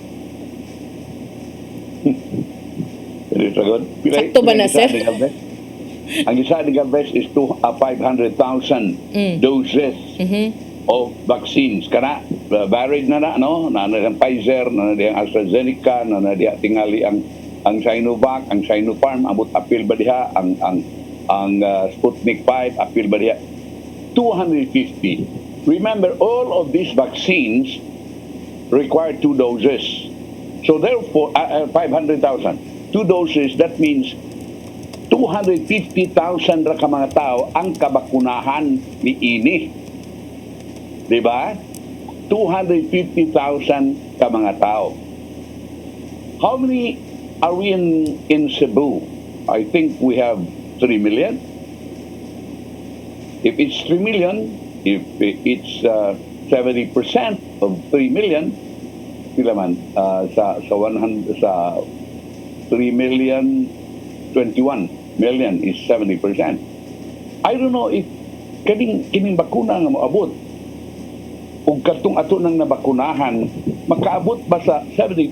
Sakto ba na, sir? Ang isa ni Galvez is 500,000 doses of vaccines. Kana, varied na no? Na Pfizer, na AstraZeneca, na tingali ang Sinovac, ang Sinopharm, abot apil ba diha, ang Sputnik 5, apil ba diha. 250. Remember, all of these vaccines require 2 doses. So therefore, 500,000. 2 doses, that means 250,000 ra ka mga tao ang kabakunahan ni ini. Diba? 250,000 ka mga tao. How many are we in Cebu? I think we have 3 million. If it's 3 million, if it's 70% of 3 million, pila man sa 100 sa 3 million, 21 million is 70%. I don't know if kining bakuna nga moabot ug katong ato nang nabakunahan makaabot ba sa 70%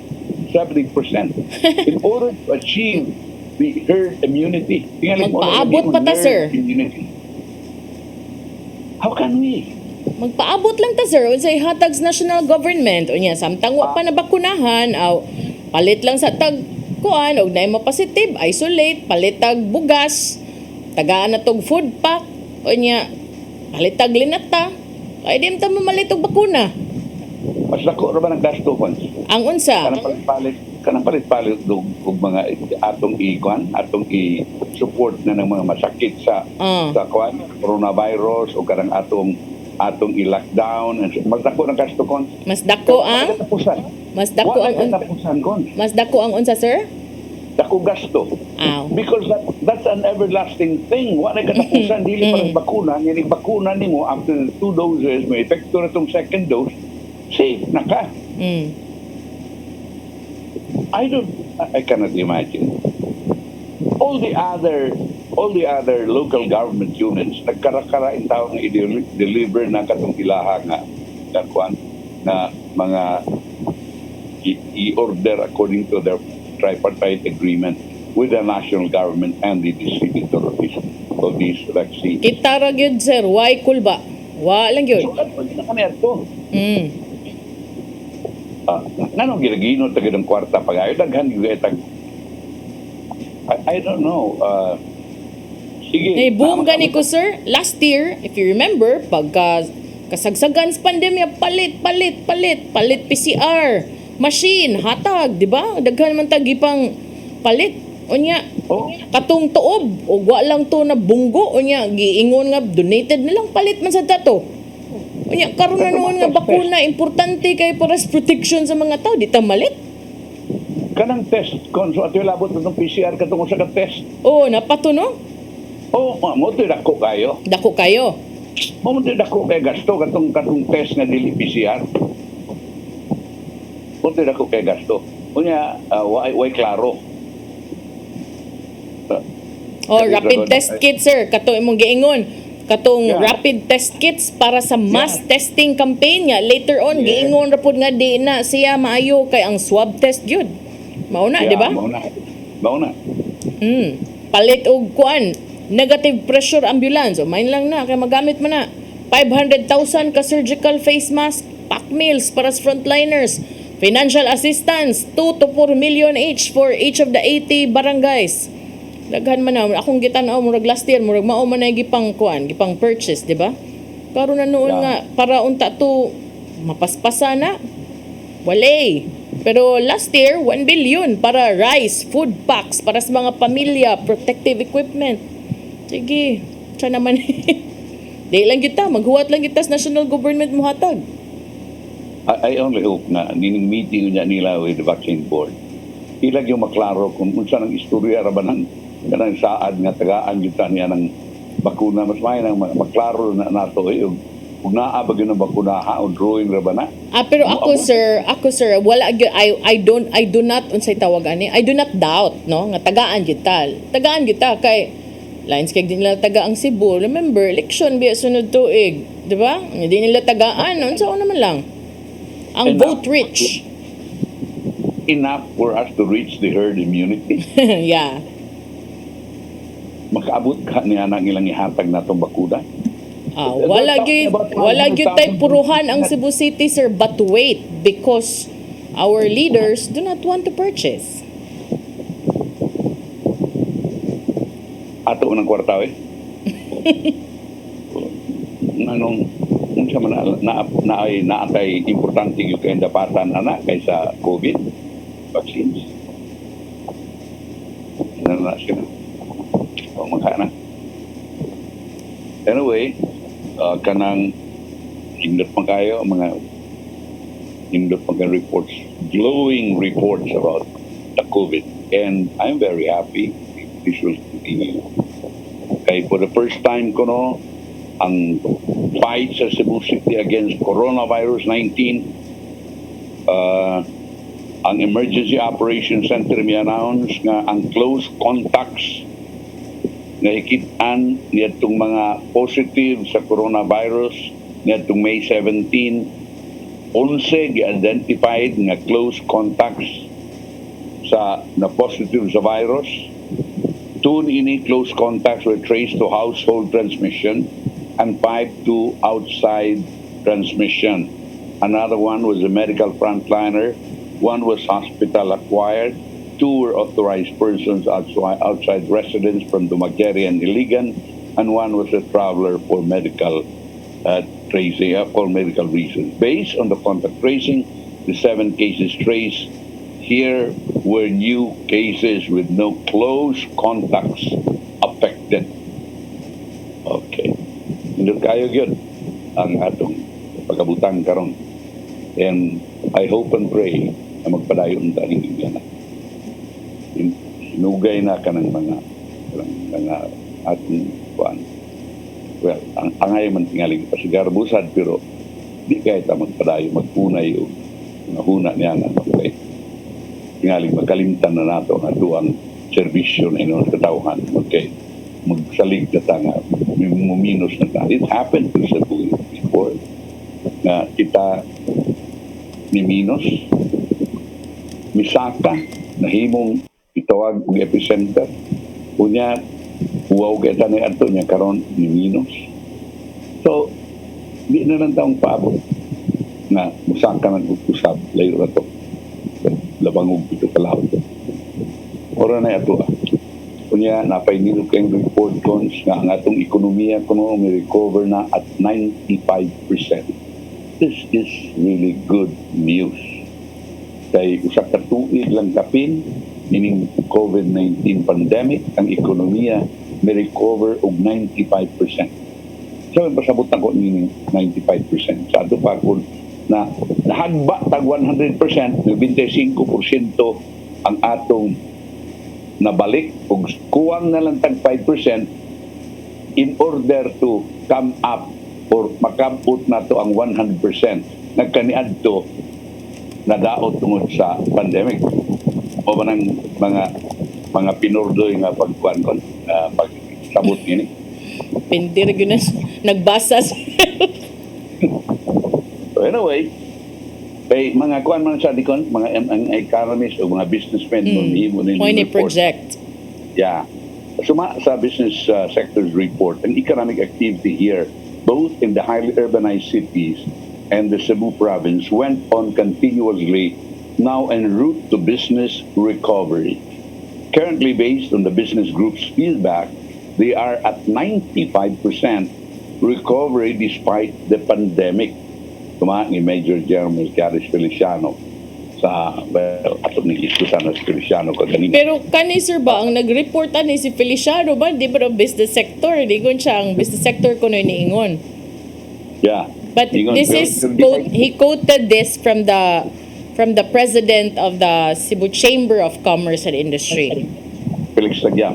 in order to achieve the herd immunity. Magpaabot pa ta, sir. How can we? Magpaabot lang ta, sir. Unsay hatag sa national government. Unya, samtang wa pa nabakunahan, aw palit lang sa tag kuan og nay positive, isolate, palit tag bugas, tagaan na tog food pack. Unya, palit tag linata. Ay di ta mamalit og bakuna. Mas dako ra ba ng gasto funds? Ang unsa? Kanang palit-palit og mga atong i-support na ng mga masakit sa kuan, coronavirus o karang atong i-lockdown. Mas dako ng gasto kon. Mas dako ang unsa, sir? Dako gasto. Because that's an everlasting thing. Wa na katapusan dili pa ang bakuna, yung bakuna nimo after 2 doses, may epekto na tong second dose. Safe na ka. I cannot imagine. All the other local government units nagkarakara in taon nga i-deliver na katong ilaha nga kuan na mga i-order according to their tripartite agreement with the national government and the distributor of these vaccines. Kita ra gyud, sir, why kulba? Wa lang gyud. So, pwede na kami ato. Nanong ginagino tagid ang kwarta pagayo daghan gyud etag I don't know. Sige. Boom gani ko, sir. Last year, if you remember, pagka kasagsagan sa pandemya, palit PCR, machine, hatag, di ba? Daghan man tagi pang palit. Unya, katong tuob, o wa lang to na bunggo, unya, giingon nga, donated na lang, palit man sa dato. Unya, karon na noon nga bakuna, importante kay para sa protection sa mga tao, di ta malit. Kanang test, so ato labot ng PCR katong sa test. Oo, napato no? Oh, mo to dako kayo. Dako kayo. Mo to dako kay gasto katong test nga dili PCR. Mo to dako kay gasto. Unya way klaro. Oh, rapid test kits, sir. Kato imong giingon. Katong Yeah. rapid test kits para sa mass testing campaign nga. Later on, Yeah. giingon ra pud nga di na siya maayo kay ang swab test gyud. Mauna, di ba? Mauna. Palit og kuan, negative pressure ambulance. O main lang na kay magamit man na. 500,000 ka surgical face mask, pack meals para sa frontliners. Financial assistance, 2 to 4 million each for each of the 80 barangays. Daghan man na akong gitan-aw murag last year murag mao man ay gipang kuan, gipang purchase, di ba? Karon na noon nga para unta to mapaspasa na. Wale. Pero last year 1 billion para rice, food packs para sa mga pamilya, protective equipment. Sige, siya naman. Di lang kita, maghuwat lang kita sa national government muhatag. I only hope na nining meeting niya nila with the vaccine board. Ilag yung maklaro kung unsa nang istorya ra ba ng kanang saad nga tagaan kita niya ng bakuna mas may nang maklaro na nato ug naa ba gyud ang bakuna ha o drawing ra ba na. Pero ako sir, wala I do not unsay tawag ani. I do not doubt no nga tagaan kita. Tagaan kita kay lines kay di nila taga ang Cebu. Remember, election biya sunod tuig, di ba? Hindi nila tagaan, unsa naman lang. Ang vote rich. Enough for us to reach the herd immunity. Yeah. Makaabot ka niya nang ilang ihatag natong bakuna. Wala gyud tay puruhan ang Cebu City, sir, but wait, because our leaders do not want to purchase. Ato unang kwartaw Nanong unsa man naatay importante yung kay dapatan anak kaysa COVID vaccines. Na sila. O magkana. Anyway, kanang hindot pa kayo mga reports, glowing reports about the COVID, and I'm very happy this will continue. Kay for the first time ko no, ang fight sa Cebu City against coronavirus 19, ang Emergency Operations Center may announce nga ang close contacts nga hikitan niyadtong mga positive sa coronavirus niyadtong May 17, 11 gi-identified nga close contacts sa na positive sa virus. 2 ini close contacts were traced to household transmission and 5 to outside transmission. Another one was a medical frontliner, 1 was hospital acquired, 2 were authorized persons outside residents from Dumaguete and Iligan, and 1 was a traveler for medical tracing, for medical reasons. Based on the contact tracing, the 7 cases traced here were new cases with no close contacts affected. Okay. Hindi kayo yun ang atong pagkabutan karon. And I hope and pray na magpadayon taning Indiana. Hinugay na ka ng mga atong kuan. Well, ang angay man tingaling pasigarbusad pero di kaya ta magpadayon magpunay o huna niya na okay. Tingaling magkalimtan na nato ang atuang serbisyo na inon katawhan. Okay. Magsalig na tanga, muminos na ta. It happened to Cebu before na kita ni Minos, misaka, nahimong itawag og epicenter. Unya, huwaw kita ni ato niya karon ni Minos. So, di na lang taong paabot na musaka ng usab, layo na to. Labangog ito kalahot. Ora na ato Kunya, napainilog kayong report cons nga ang atong ekonomiya kuno may recover na at 95%. This is really good news. Kay usa ka tuig lang kapin, meaning COVID-19 pandemic, ang ekonomiya may recover og 95%. So, pasabutan ko meaning 95%. Sa ato pa kung na nahagba tag 100%, 25% ang atong nabalik ug kuwang na lang tag 5% in order to come up or makabot na to ang 100%, nagkaniadto na daot tungod sa pandemic. O ba ng mga pinurdoy nga pagkuhan kon, pagsabot ini. Pindir yun na nagbasa. So anyway, may mga kuan man sa dikon, mga economists o mga businessmen mo Mo ni project. Yeah. Suma sa business sector's report, ang economic activity here, both in the highly urbanized cities and the Cebu province, went on continuously, now en route to business recovery. Currently, based on the business group's feedback, they are at 95% recovery despite the pandemic. Ni Major Jeremy Caris Feliciano sa atong ni Susana Feliciano kanina. Pero kani sir ba ang nag-report ani si Feliciano ba di ba business sector di gon siya ang business sector kuno niingon. Yeah. But this is he quoted this from the president of the Cebu Chamber of Commerce and Industry. Felix Tagyam.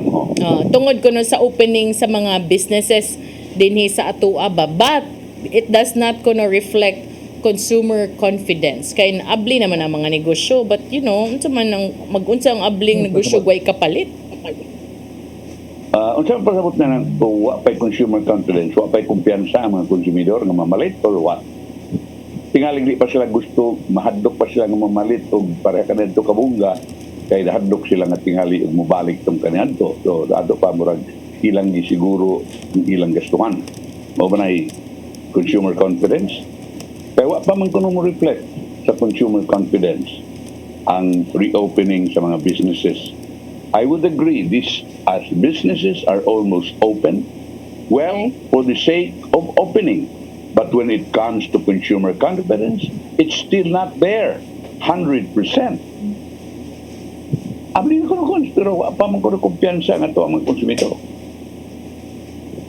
Tungod kuno sa opening sa mga businesses dinhi sa atoa ba, but it does not kuno reflect consumer confidence. Kaya naabli naman ang mga negosyo, but unsa man ang mag-unsa ang abling negosyo way kapalit. Unsa ang pasabot na ng wa pay consumer confidence, wa pay kumpiyansa ang mga konsumidor nga mamalit or what? Tingaling di pa sila gusto, mahadlok pa sila nga mamalit og para kanadto kabungga, kay hadlok sila nga tingali og mobalik tong kanadto. So ato pa murag ilang gisiguro ang ilang gastuhan. Mao ba nay consumer confidence? Kaya wa pa man kuno mo reflect sa consumer confidence ang reopening sa mga businesses. I would agree this as businesses are almost open, well, for the sake of opening. But when it comes to consumer confidence, it's still not there 100%. Abli ko no pero wa pa man kuno kumpiyansa nga to ang mga konsumidor.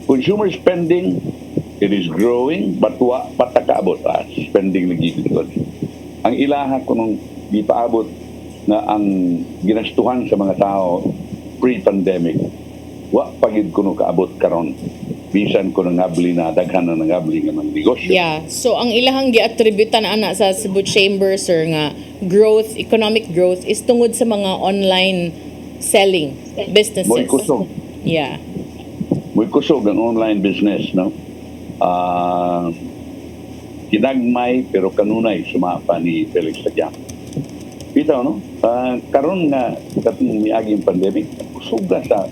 Consumer spending, it is growing, but wa patakaabot spending lagi dito. Ang ilaha ko nung di paabot na ang ginastuhan sa mga tao pre-pandemic, wa pagid ko nung kaabot karon. Bisan ko nang ngabli na daghan na ngabli nga mga negosyo. Yeah, so ang ilahang gi-attributan ana sa Cebu Chamber sir nga growth, economic growth is tungod sa mga online selling businesses. Mo'y kusog. Yeah. Mo'y kusog ang online business, no? Kinagmay pero kanunay sumapa ni Felix Tagyam. Bitaw no? Karon nga katong miaging pandemic, kusog sa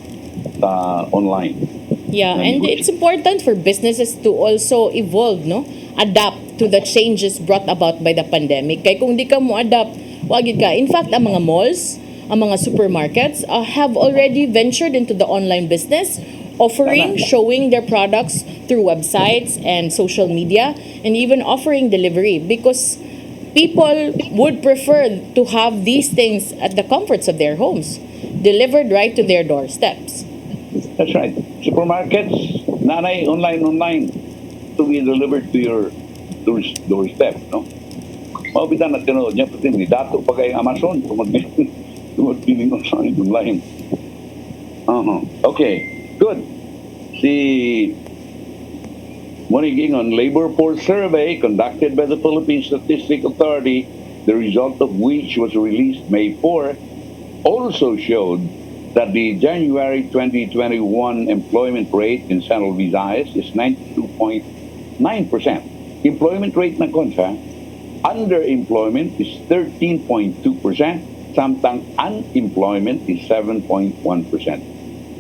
online. Yeah, and it's important for businesses to also evolve, no? Adapt to the changes brought about by the pandemic. Kay kung di ka mo adapt, wagid ka. In fact, ang mga malls, ang mga supermarkets have already ventured into the online business, offering, showing their products through websites and social media, and even offering delivery because people would prefer to have these things at the comforts of their homes, delivered right to their doorsteps. That's right. Supermarkets, nanay, online, to be delivered to your doorstep, no? Mabitan na tinod niya, pati ni dato pa kay Amazon, tumagpiling online. Okay, good. Si Moniging on labor force survey conducted by the Philippine Statistics Authority, the result of which was released May 4, also showed that the January 2021 employment rate in Central Visayas is 92.9%. Employment rate na konsa, underemployment is 13.2%, samtang unemployment is 7.1%.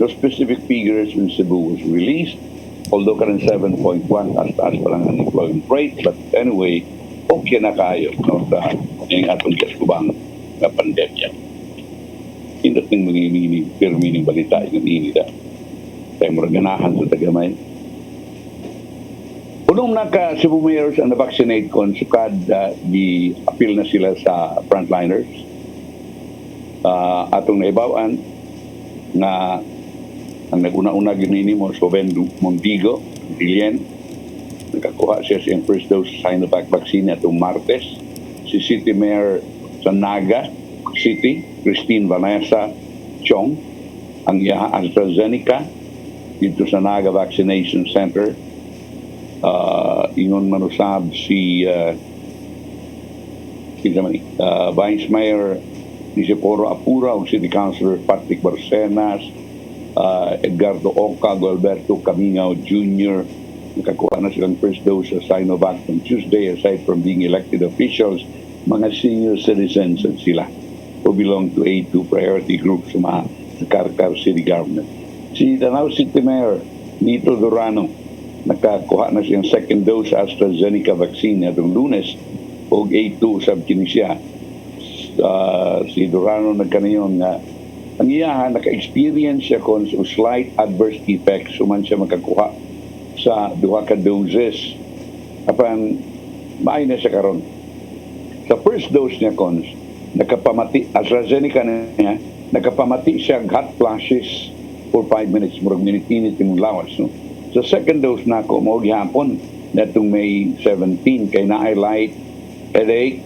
Those specific figures in Cebu was released, although karon 7.1 taas pa lang ang unemployment rate, but anyway, okay na kayo no, sa yung atong kaskubang na pandemya. Indot ng mga permining balita yung inida. Kaya mura ganahan sa tagamay. Unong naka Cebu mayors ang na-vaccinate kon sukad di-appeal na sila sa frontliners. Atong naibawan na ang nag-una-una ginini mo Soben Mondigo, Dilien, nakakuha siya sa first dose Sinovac vaccine atong Martes. Si City Mayor sa Naga City, Christine Vanessa Chong, ang iya AstraZeneca, dito sa Naga Vaccination Center. Ingon manusab si Vice Mayor Nisiporo Apura ug City Councilor Patrick Barcenas, Edgardo Oca, Alberto Caminao Jr. Nakakuha na silang first dose sa Sinovac on Tuesday. Aside from being elected officials, mga senior citizens at sila who belong to A2 priority group sa mga Carcar City Government. Si Danao City Mayor Nito Durano, nakakuha na siyang second dose sa AstraZeneca vaccine atong Lunes o A2 sab kini siya. Si Durano nagkanayon nga ang iyahan naka-experience siya kon sa slight adverse effects suman siya makakuha sa duha ka doses. Apan maay na siya karon. Sa first dose niya kon nakapamati AstraZeneca niya, nakapamati siya hot flashes for 5 minutes murag minute-minute yung lawas, no? Sa second dose na ako mo gihapon natong May 17 kay na light headache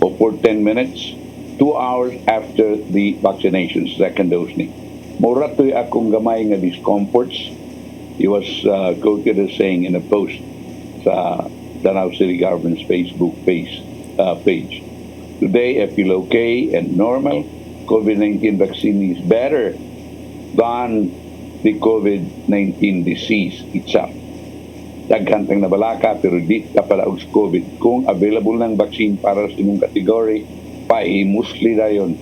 for 10 minutes 2 hours after the vaccination, second dose ni. Mura to'y akong gamay nga discomforts. He was quoted as saying in a post sa Danao City Government's Facebook page. Today, I feel okay and normal. COVID-19 vaccine is better than the COVID-19 disease itself. Daghan tang nabalaka pero di ka para og COVID. Kung available ng vaccine para sa imong category, paimusli dayon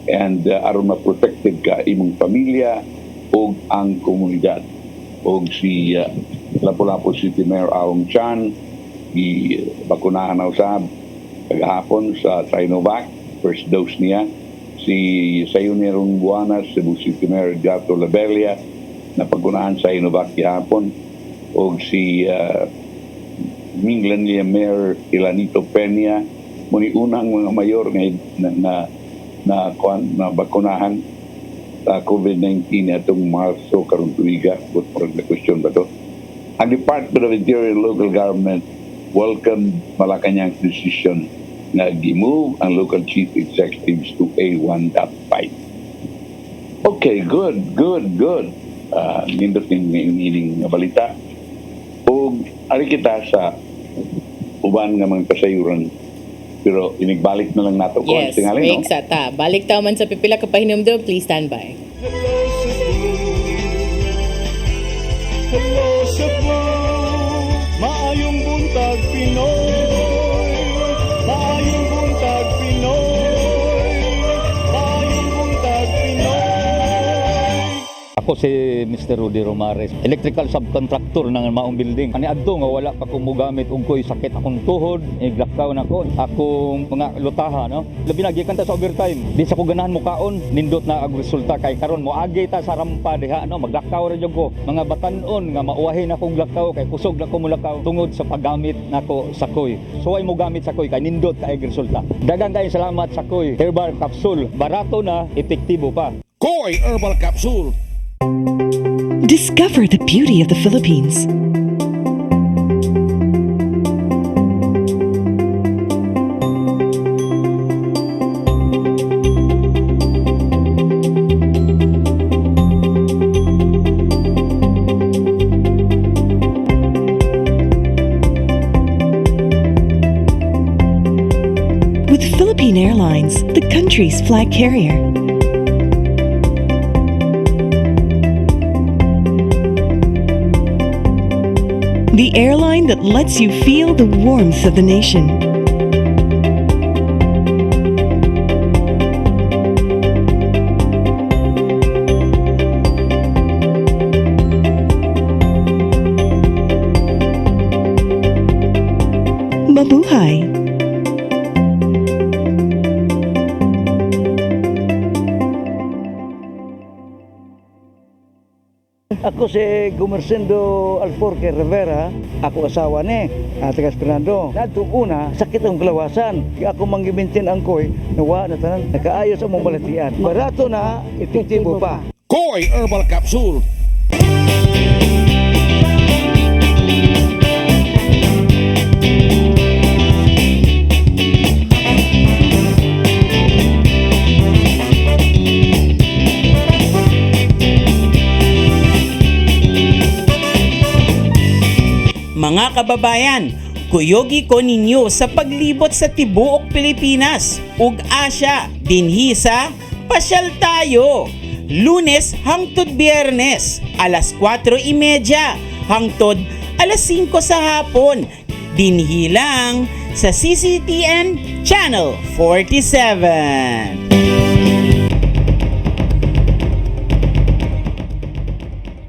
and aron ma-protected ka imong pamilya o ang komunidad. O si Lapu-Lapu City Mayor Aung Chan, bakunahan na usab kagahapon sa Sinovac, first dose niya. Si Sayone Rungbuanas, Cebu City Mayor Gato Labella, na pagkunahan sa Sinovac gahapon. O si Minglanlia Mayor Ilanito Peña, muni unang mga mayor na bakunahan sa COVID-19 atong Marso karong tuiga. But parang na question ba to? Ang Department of Interior and Local Government welcomed Malacanang's decision na gi-move ang local chief executives to A1.5. Okay, good. Nindot ng balita. O ari kita sa uban nga mga kasayuran. Pero inigbalik na lang nato ko Yes, tingali, no? break sa ta. Balik tayo man sa pipila ka pahinumdum. Please stand by. Hello Cebu, maayong buntag Pinoy, maayong buntag Pinoy, maayong buntag Pinoy. Ako si Mr. Rudy Romares, electrical subcontractor ng maong building. Ani adto nga wala pa kong mugamit ungkoy sakit akong tuhod, iglakaw na ko, akong mga lutaha, no? Labi na gikan ta sa overtime. Di sa ko ganahan mo kaon, nindot na ang resulta kay karon mo agi ta sa rampa diha, no? Maglakaw ra jud ko. Mga batan-on nga mauwahin akong lakaw kay kusog na ko mulakaw tungod sa paggamit nako sa koy. So ay mo gamit sa koy kay nindot kay resulta. Daghang kay salamat sa koy. Herbal capsule, barato na, epektibo pa. Koy Herbal Capsule. Discover the beauty of the Philippines. With Philippine Airlines, the country's flag carrier. The airline that lets you feel the warmth of the nation. Mabuhay! Ako si Gumersindo Alforque Rivera, ako asawa ni Tagas Fernando. Nadto una, sakit ang kalawasan. Kaya ako manggimintin ang koy, nawa na tanan, nakaayos ang mong balatian. Barato na, epektibo pa. Koy Herbal Capsule. Mga kababayan, kuyogi ko ninyo sa paglibot sa tibuok Pilipinas ug Asya dinhi sa Pasyal Tayo. Lunes hangtod Biyernes, alas 4:30 hangtod alas 5 sa hapon. Dinhi lang sa CCTN Channel 47.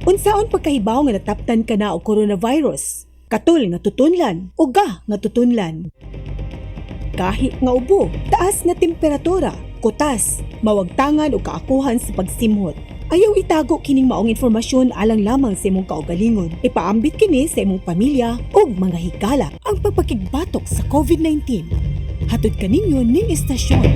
Unsaon pagkahibaw nga nataptan ka na og coronavirus? Katul nga tutunlan o ga nga tutunlan? Kahi nga ubo, taas nga temperatura, kutas, mawagtangan o kaakuhan sa pagsimhot. Ayaw itago kining maong informasyon alang lamang sa imong kaugalingon. Ipaambit kini sa imong pamilya o mga higala ang pagpakigbatok sa COVID-19. Hatod kaninyo ning istasyon.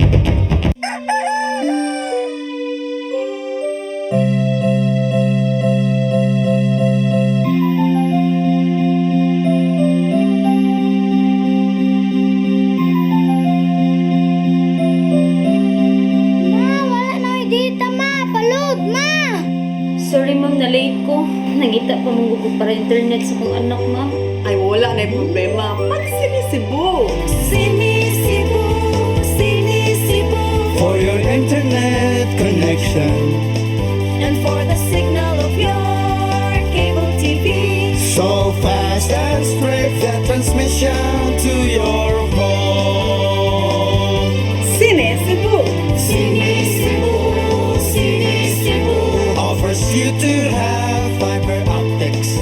Sorry ma'am, na-late ko. Nangita pa mong gugod para internet sa kong anak ma'am. Ay wala na problema. Pag sinisibo. Sinisibo, sinisibo. For your internet connection. And for the signal of your cable TV. So fast and straight that transmission to your home. Sinisibo. Sinisibo, sinisibo. Offers you to have fiber optics.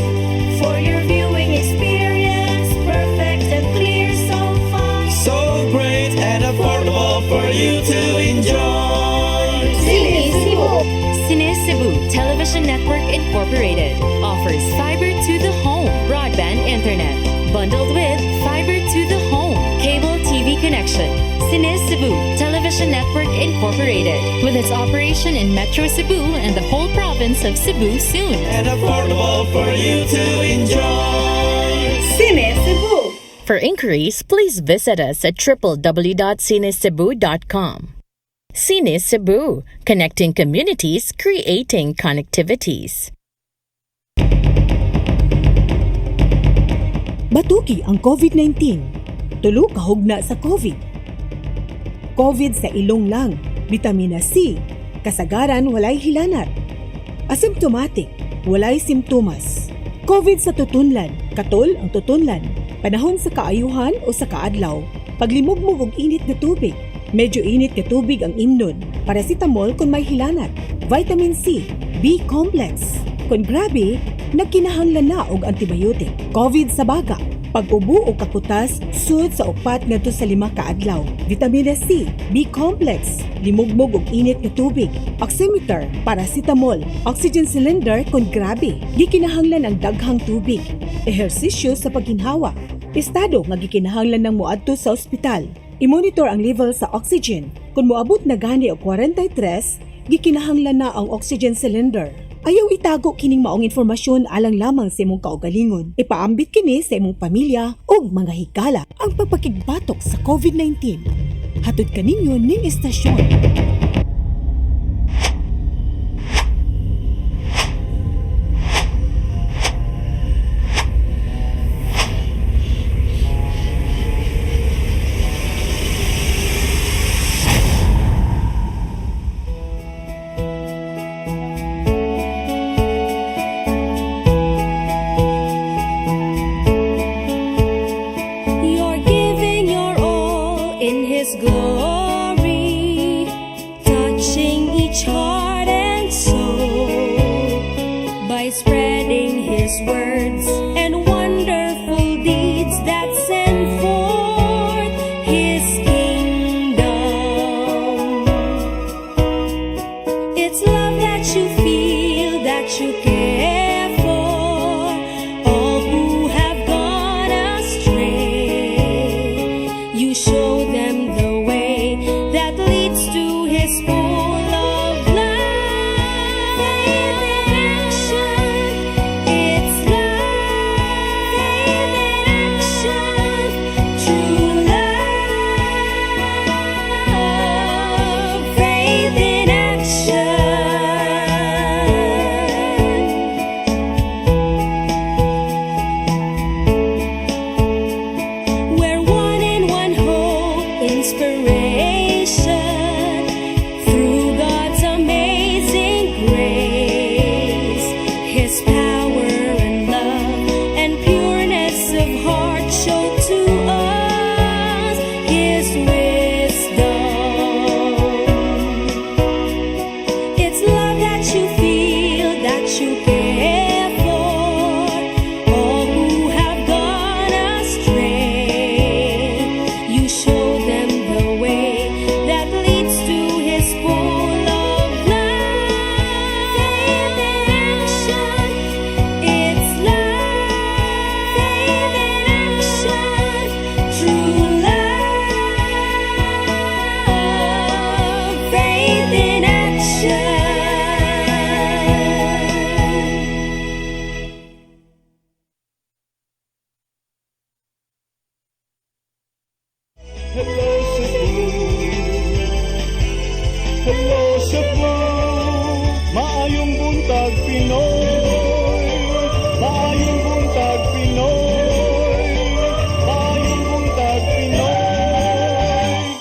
For your viewing experience, perfect and clear so far. So great and affordable for you to enjoy. Sinisibo. Cine Cebu Television Network Incorporated offers fiber to the home broadband internet bundled with fiber to the home cable TV connection. Cine Cebu Television Network Incorporated with its operation in Metro Cebu and the whole province of Cebu soon. And affordable for you to enjoy. Sinisibo. For inquiries, please visit us at www.cinecebu.com. Cine Cebu, connecting communities, creating connectivities. Batuki ang COVID-19. Tulo kahugna sa COVID. COVID sa ilong lang, vitamina C, kasagaran walay hilanat. Asymptomatic, walay simptomas. COVID sa tutunlan, katol ang tutunlan. Panahon sa kaayuhan o sa kaadlaw. Paglimugmog og init na tubig. Medyo init na tubig ang imnon. Paracetamol kung may hilanat. Vitamin C, B-complex. Kung grabe, nagkinahanglan na og antibiotic. COVID sa baga. Pag-ubo o kakutas, sud sa 4 ngadto sa 5 ka adlaw. Vitamina C, B-complex, limugmog og init nga tubig, oximeter, paracetamol, oxygen cylinder kung grabe. Gikinahanglan ang daghang tubig, ehersisyo sa pagginhawa, estado nga gikinahanglan ng moadto sa ospital. I-monitor ang level sa oxygen. Kung moabot na gani og 43, gikinahanglan na ang oxygen cylinder. Ayaw itago kining maong informasyon alang lamang sa imong kaugalingon. Ipaambit kini sa imong pamilya o mga higala ang pagpakigbatok sa COVID-19. Hatod kaninyo ning istasyon. You're giving your all in His glory, touching each heart and soul by spreading His words and wonderful deeds that send forth His kingdom. It's love that you feel, that you care for all who have gone astray. You show them the way that leads to His full of life. It's life. Hello Cebu, hello Cebu, maayong buntag Pinoy, maayong buntag Pinoy, maayong buntag Pinoy.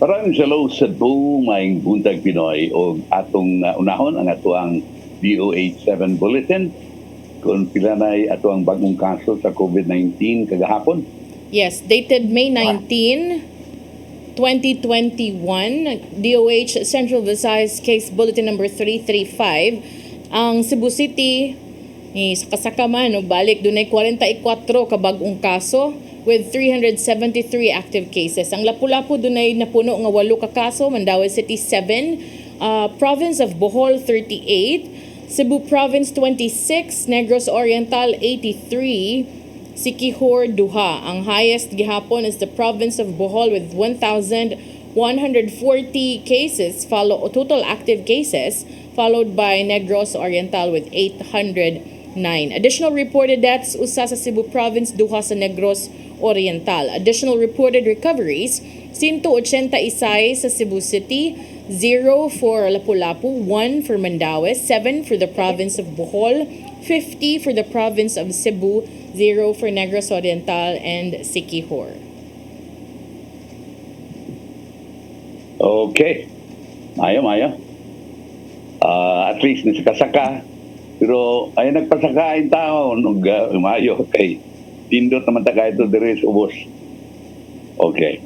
Maraming salamat sa buong maing buntag Pinoy o atong unahon ang atuang DOH 7 Bulletin kung pila na'y atuang bagong kaso sa COVID-19 kagahapon. Yes, dated May 19, 2021, DOH Central Visayas Case Bulletin number 335. Ang Cebu City, sa kasakaman, balik, dunay 44 ka bagong kaso with 373 active cases. Ang Lapu-Lapu dunay napuno nga 8 ka kaso, Mandaue City 7, Province of Bohol 38, Cebu Province 26, Negros Oriental 83, Siquijor duha. Ang highest gihapon is the Province of Bohol with 1,140 cases, total active cases, followed by Negros Oriental with 809. Additional reported deaths usa sa Cebu Province, duha sa Negros Oriental. Additional reported recoveries 186 sa Cebu City, 0 for Lapu-Lapu, 1 for Mandaue, 7 for the Province of Bohol, 50 for the Province of Cebu, 0 for Negros Oriental and Siquijor. Okay. Mayo. At least nasakasaka. Pero ay nagpasaka ang tao mayo kay tindot naman ta ito dire sa ubos. Okay.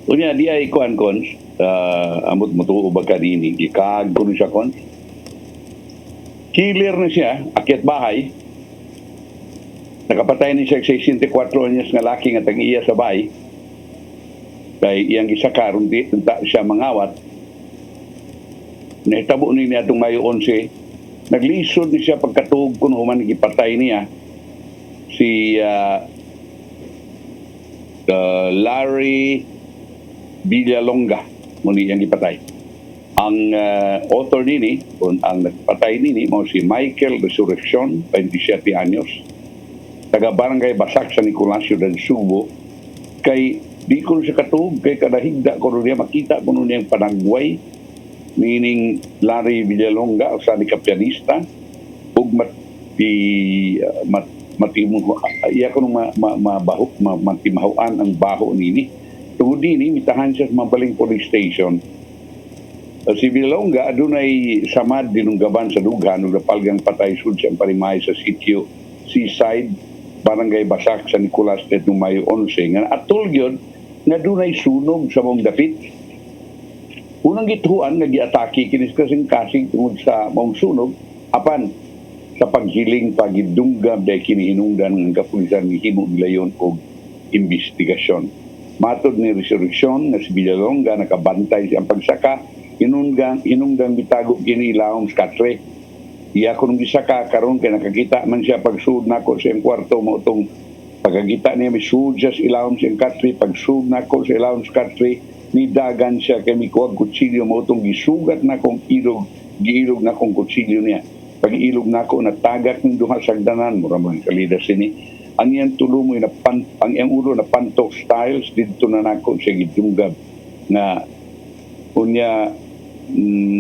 Unya di ay kuan amot mo tuo ba kanini gikag kuno siya kon. Killer na siya, akyat bahay. Nakapatay ni siya 64 anyos nga laki nga tag-iya sa bahay. Kay iyang gisaka rundi siya mangawat. Nahitabo ni niya itong Mayo 11. Naglisod ni siya pagkatuog kung human gipatay niya si Larry Villalonga muni iyang gipatay. Ang author nini, ang nagpatay nini mo si Michael Resurrection, 27 anyos. Taga Barangay Basak sa Nicolasio del Subo. Kay di ko siya katug kay kada higda ko niya makita ko niyang panagway meaning Larry Villalonga usa ni kapianista ug matimahuan ang baho nini. Tungod nini mitahan siya sa mabaling police station. Si Villalonga adunay samad dinunggaban sa dughan ug napalgang patay sud siyang parimay sa sitio Seaside, Barangay Basak sa Nicolas ng Mayo 11 nga atol gyud nga dunay sunog sa mong dapit. Unang gituan nga giatake kini kasing tungod sa mong sunog apan sa paghiling pagidunggab dahil kinihinungdan ng kapulisan ni himo nilayon og investigasyon. Matod ni Resurrection nga si Villalonga nakabantay siyang pagsaka hinunggang bitago kini ilawom sa katre. Iya ko nung gisaka karon kay nakakita man siya pagsud nako sa iyang kwarto mo itong pagkakita niya may sud siya sa ilawom sa iyang katre, pagsud nako sa ilawom sa katre ni dagan siya kay mikuwag kutsilyo mo itong gisugat na kong giilog na kong kutsilyo niya. Pag ilog nako natagak ng duha sagdanan mura mo kalidas ini. Ang iyang tulo mo ang iyang ulo na pantok styles dito na nako siya gidunggab na unya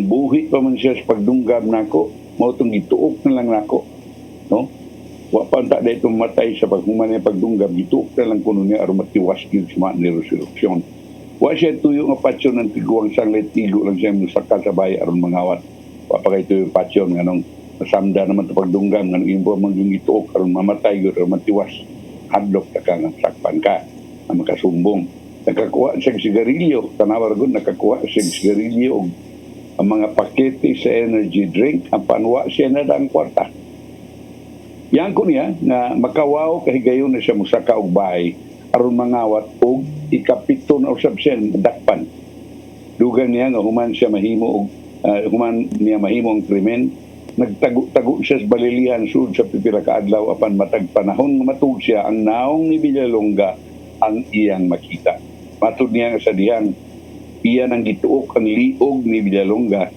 buhi pa man siya sa pagdunggab nako mao tong gituok na lang nako no wa pa ta dayto matay sa paghuman niya pagdunggab gituok na lang kuno niya aron matiwas gyud sa ni Resurrection wa siya tuyo nga patsyon ng tiguang sanglit tigo lang siya musaka sa bahay aron mangawat wa pa kay tuyo patsyon nganong masamda naman ta pagdunggab nganong imbo man yung gituok aron mamatay gyud aron matiwas hadlok ta kang sakpan ka na makasumbong. Nakakuha siyang sigarilyo, tanawar gud nakakuha siyang sigarilyo og ang mga pakete sa energy drink, ang panwa siya na ang kwarta. Yan ko niya na makawaw kahigayon na siya musaka og bahay aron mangawat og ikapito na usab siya dakpan. Dugan niya nga human siya mahimo og human niya mahimo ang krimen, nagtago siya sa balilihan sud sa pipila ka adlaw apan matag panahon matug siya ang naong ni Villalonga ang iyang makita. Matud niya nga sa dihan iyan ang gituok ang liog ni Villalonga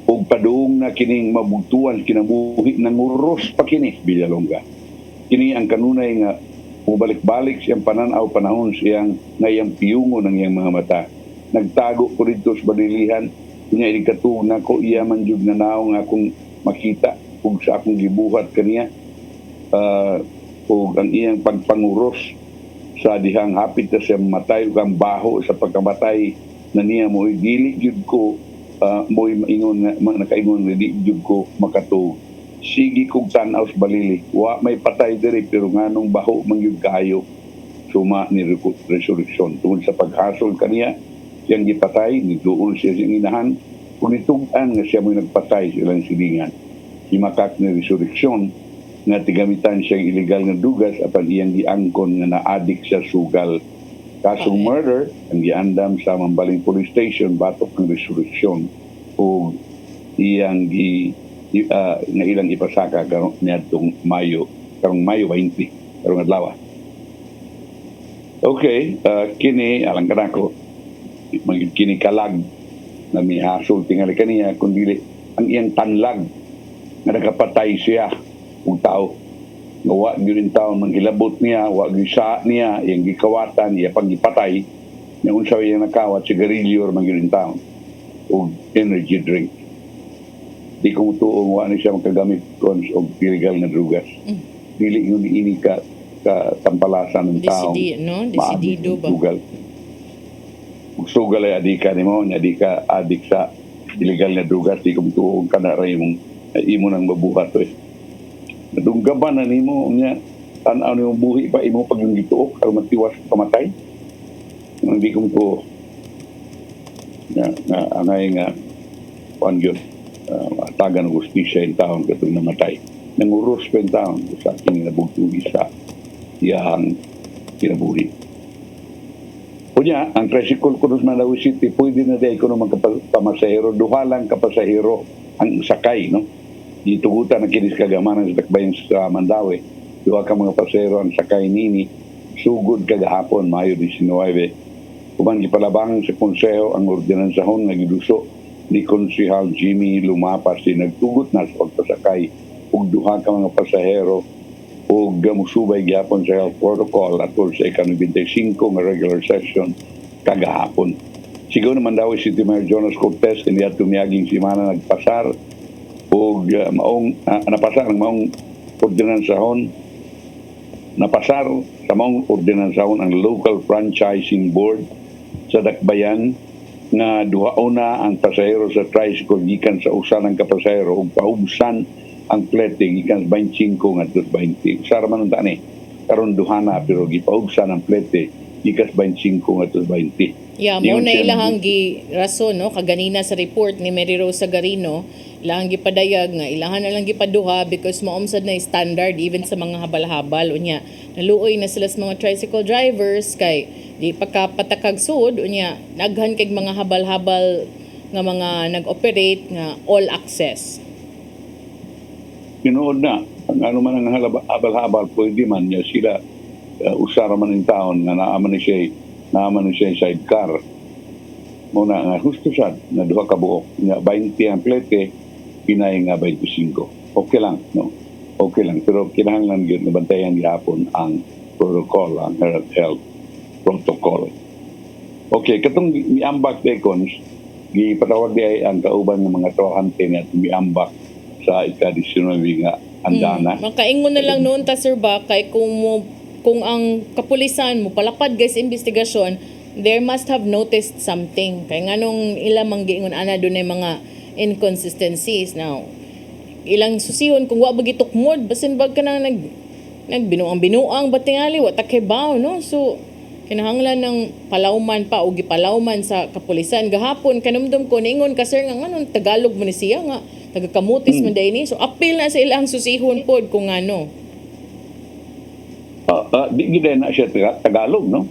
ug padung na kining mabutuan kinabuhi nang uros pa kini Villalonga. Kini ang kanunay nga Mubalik-balik siyang panahon siyang ngayang piyungo ng iyang mga mata. Nagtago ko dito sa balilihan, kunya ikatug na ko iya man jud na naong akong makita ug sa akong gibuhat kaniya ug ang iyang pagpanguros sa dihang hapit na siya matay ug ang baho sa pagkamatay na niya mo dili jud ko mo'y maingon nga nakaingon nga di jud ko makatuog. Sige kong tanaw sa balili. Wa may patay diri pero nganong baho mangyud kayo suma ni resurrection. Tungod sa paghasol kaniya, siyang gipatay, niduol siya siyang inahan, kung itugan nga siya mo'y nagpatay silang silingan. Himakak ni resurrection nga tigamitan siyang illegal nga dugas apan iyang giangkon nga naadik sa sugal. Kasong murder, ang giandam sa Mambaling Police Station, batok ng resurrection o iyang nga ilang ipasaka karong niadtong Mayo 20 karong adlaw. Okay, kini alang kanako kini kalag na may hasol tingali kaniya kundi ang iyang tanlag nga nakapatay siya ug tao nga wa gyud taon manghilabot niya, wa gyud sa niya iyang gikawatan iya pagipatay nga unsa iyang nakawat sigarilyo or mangyud taon ug energy drink. Di ko tuong wa ni siya makagamit kon og illegal nga drugas. Dili yun ini ka tampalasan ng tao. Desidido ba? Sugal ay adika nimo, di ka adik sa illegal na drugas, di ko tuong ka na rin mong imo nang mabuhat. Nadunggaban na nimo niya, tanaw nimo buhi pa imo pag yung gituok, aron matiwas kamatay. Hindi ko tuong. Angay nga, kuan yun. Atagan ng justisya yung taon katong namatay. Nanguros pa yung taon sa aking nabugtugi sa iyang kinabuhi. Kunya, ang tricycle ko sa Mandawi City, pwede na dahil ko naman kapasahero, duhalang kapasahero ang sakay, no? Ditugutan ang kinis kagamanan sa takbayan sa Mandawi. Duha ka mga pasahero ang sakay nini, sugod kagahapon, Mayo 19. Kuman gipalabang sa konseho ang ordinansahon nga giduso ni Konsehal Jimmy Lumapas si nagtugot na sa pagpasakay ug duha ka mga pasahero ug musubay gyapon sa health protocol atol sa ika-25 nga regular session kagahapon. Sigaw naman daw si Mayor Jonas Cortez kini adto miaging semana nagpasar ug napasar ang maong ordinansahon napasar sa maong ordinansahon ang local franchising board sa Dakbayan na duhauna ang pasahero sa tricycle gikan sa usa ng kapasahero ug paubsan ang plete gikan sa 25 ngadto 20. Sara man tani karon duhana pero gipaubsan ang plete gikan sa 25 ngadto 20. Yeah, mo na ilahang gi rason no kaganina sa report ni Mary Rosa Garino, ilahang gipadayag nga ilahan na lang gipaduha because maumsad na standard even sa mga habal-habal unya. Naluoy na sila sa mga tricycle drivers kay di pagkapatakag sud unya naghan kay mga habal-habal nga mga nag-operate nga all access. Tinuod na ang ano man ang habal-habal pwede man niya sila usara man in taon nga naaman ni siya sidecar. Muna nga gusto siya na duha ka buok nga 20 ang plete pinay nga 25. Okay lang, no? Okay lang pero kinahanglan gyud nabantayan gihapon ang protocol, ang health protocol. Okay, katong miambak dekons, gipatawag di ang kauban ng mga trabahante niya miambak sa ika-19 nga andana. Makaingon na lang noon ta sir ba kay kung ang kapulisan mo palapad guys investigasyon, there must have noticed something. Kay nganong ilang manggiingon ana dunay mga inconsistencies now. Ilang susihon kung wa ba gitukmod basin bag ka nang nagbinuang batingali wa ta kay baw no. So kinahanglan ng palawman pa o gipalawman sa kapulisan gahapon kanumdum ko ningon ka sir nga nganong Tagalog mo ni siya nga tagakamutis man day ni so appeal na sa ilang susihon pod kung ano di gid na siya Tagalog no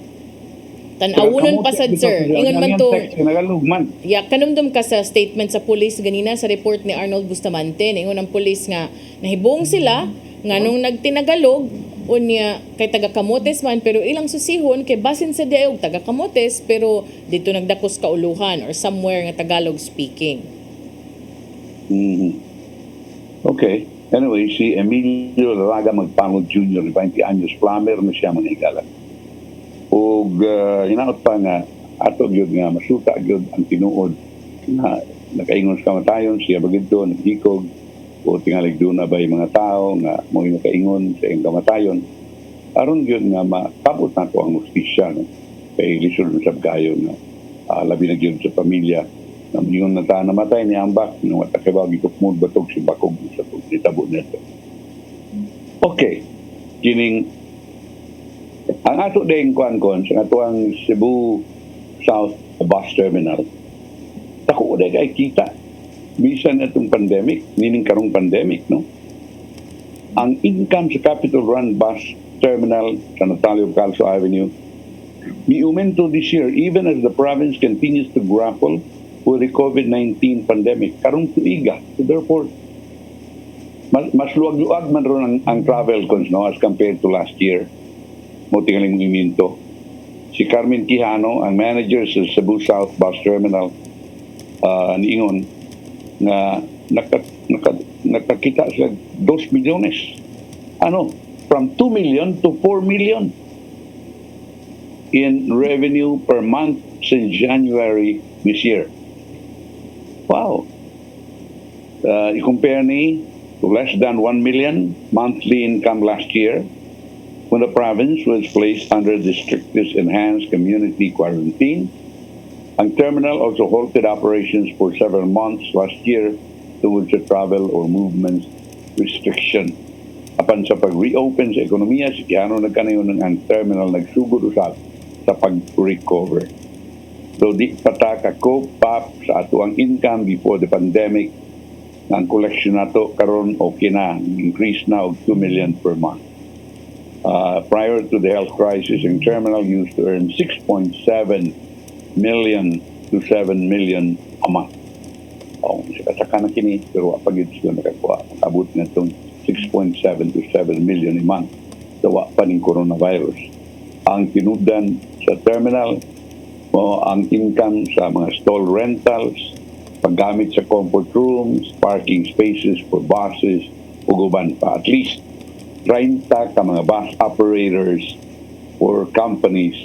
tan-awunon pa sad sir ingon man to Tagalog man kanumdum ka sa statement sa police ganina sa report ni Arnold Bustamante ingon ang police nga nahibong sila nganong nagtinagalog unya kay taga-kamotes man pero ilang susihon kay basin sa diayog taga-kamotes pero dito nagdakos kauluhan or somewhere nga Tagalog speaking. Okay. Anyway, si Emilio Laraga Magpangod Jr., 20 anyos, plumber na siya mga higalan. O hinaot pa nga, ato gyud nga masuta gyud ang tinuod na nakaingon sa kamatayon, siya bagito, naghikog, o tingalig doon na ba yung mga tao nga mo nakaingon sa iyong kamatayon. Aron gyud nga makabot na to ang justisya, no? Kay lisod sa kayo nga labi na gyud sa pamilya na mingon na ta namatay ni ambak no matakibaw gitukmod batog si bakog sa tabo nito. Okay, kining ang ato ding kuan sa atuang Cebu South Bus Terminal. Tako day kay kita bisan atong pandemic, meaning karong pandemic, no? Ang income sa Capital Run Bus Terminal sa Natalio Calso Avenue miumento this year even as the province continues to grapple with the COVID-19 pandemic. Karong tuiga. So therefore, mas luwag-luwag man ron ang travel cons, no, as compared to last year. Mo tingaling miminto. Si Carmen Quijano, ang manager sa Cebu South Bus Terminal, niingon na nakakita sa 2 milyones. From 2 million to 4 million in revenue per month since January this year. Wow. I-compare ni to less than 1 million monthly income last year when the province was placed under the strictest enhanced community quarantine. Ang terminal also halted operations for several months last year towards the travel or movements restriction. Apan sa pag-reopen sa ekonomiya, si Quijano nagkanayon ng ang terminal nagsugod usab sa pag-recover. So di pataka-cope up sa ato ang income before the pandemic. Ang collection nato karon okay na, increase na og 2 million per month. Prior to the health crisis, ang terminal used to earn 6.7 million to 7 million a month. Saka na kini, pero apagid sila nakakuha. Abot na itong 6.7 to 7 million a month. Dawa pa ng coronavirus. Ang tinudan sa terminal, ang income sa mga stall rentals, paggamit sa comfort rooms, parking spaces for buses, uguban pa. At least 30 ka mga bus operators or companies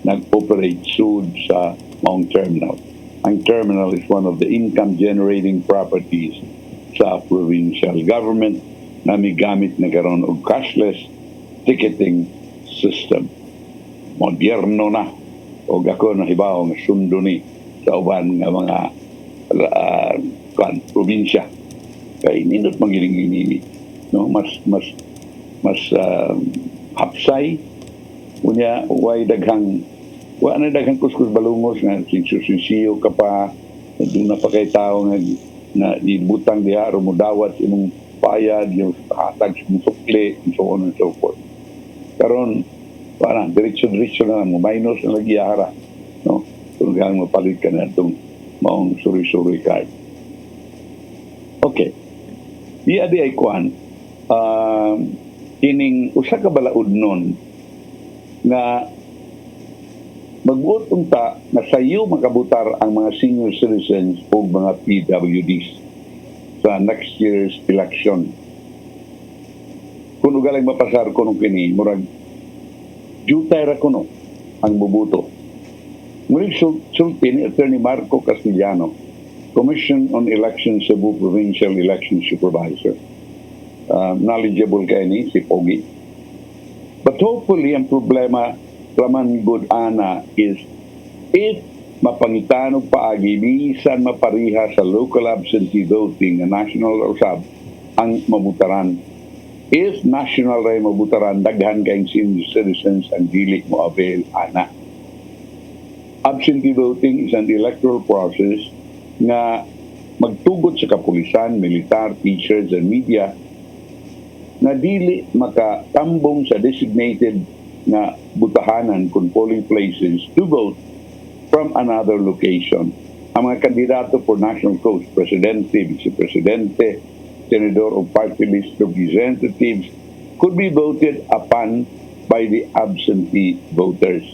nag-operate sud sa Mount Terminal. Ang terminal is one of the income-generating properties sa provincial government na may gamit na karon og cashless ticketing system. Moderno na. O ako nahibaw nga sundo ni sa uban nga mga probinsya. Kaya nindot magiling-gini. No? Mas hapsay. Unya, way daghang kuskus balungos nga sinsiyo ka pa, doon na pa kay tao nga na ibutang diha, rumudawat imong bayad, yung hatag sa sukli, and so on and so forth. Karon parang diretso-diretso na lang, minus na nagyara, no? Kung hanggang mapalit ka na itong maong suri-suri card. Okay. Di ay kuan, kining usa ka balaod nun nga magbuot unta na sayo makabutar ang mga senior citizens o mga PWDs sa next year's election. Kung ugaling mapasar ko nung kini, murag jutay ra kuno ang bubuto. Muling sulti ni Attorney Marco Castellano, Commission on Elections Cebu Provincial Election Supervisor. Knowledgeable kayo ni si Pogi. But hopefully, ang problema raman good ana is if mapangitanog paagi bisan mapariha sa local absentee voting na national usab ang mabutaran. If national ray mabutaran, daghan kayong senior citizens ang dili mo avail ana. Absentee voting is an electoral process nga magtugot sa kapulisan, militar, teachers, and media na dili makatambong sa designated na butahanan kung polling places to vote from another location. Ang mga kandidato for national coach, presidente, vice-presidente, senador o party list representatives could be voted upon by the absentee voters.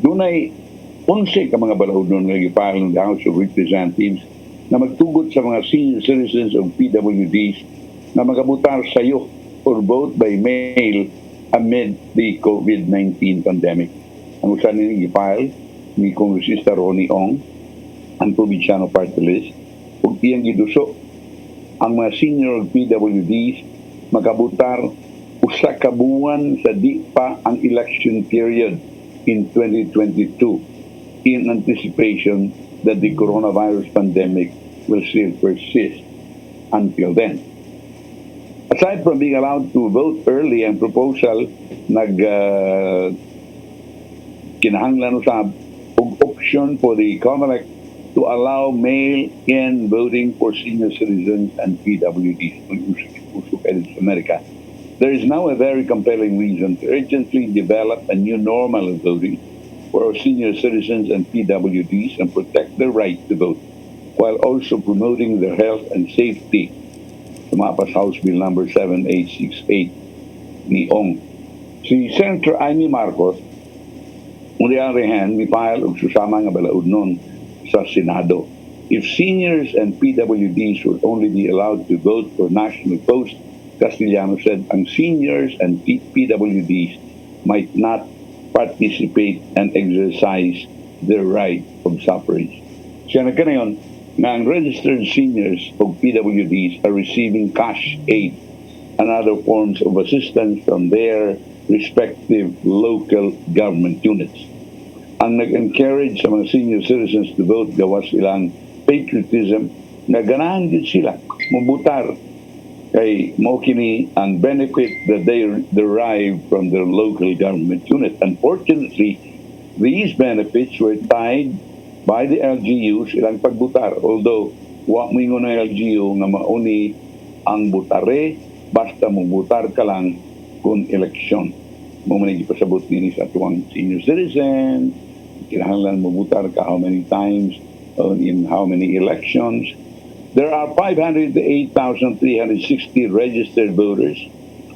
Dunay 11 ka mga balaod nun nga gipahal ng House of Representatives na magtugot sa mga senior citizens o PWDs na magabutar sayo or vote by mail amid the COVID-19 pandemic. Ang usa ni i-file ni Kongresista Ronnie Ong, ang probinsyano party list, ug iyang giduso ang mga senior PWDs magabutar usa ka buwan sa di pa ang election period in 2022 in anticipation that the coronavirus pandemic will still persist until then. Aside from being allowed to vote early, ang proposal kinahanglan usab og option for the COMELEC to allow mail-in voting for senior citizens and PWDs in America. There is now a very compelling reason to urgently develop a new normal of voting for our senior citizens and PWDs and protect their right to vote, while also promoting their health and safety. Tumapas House Bill number 7868 ni Ong. Si Senator Amy Marcos, on the other hand, may file og susama nga balaod nun sa Senado. If seniors and PWDs would only be allowed to vote for national posts, Castellano said ang seniors and PWDs might not participate and exercise their right of suffrage. Siya nagkanayon na ang registered seniors o PWDs are receiving cash aid and other forms of assistance from their respective local government units. Ang nag-encourage sa mga senior citizens to vote gawas ilang patriotism na ganahan din sila mabutar kay mao kini ang benefit that they derive from their local government unit. Unfortunately, these benefits were tied by the LGUs ilang pagbutar. Although, wa mo ingon ng LGU nga mauni ang butare, basta mo butar ka lang kung eleksyon. Mo man ipasabot nini sa tuwang senior citizen, kinahanglan mo butar ka how many times, in how many elections. There are 508,360 registered voters,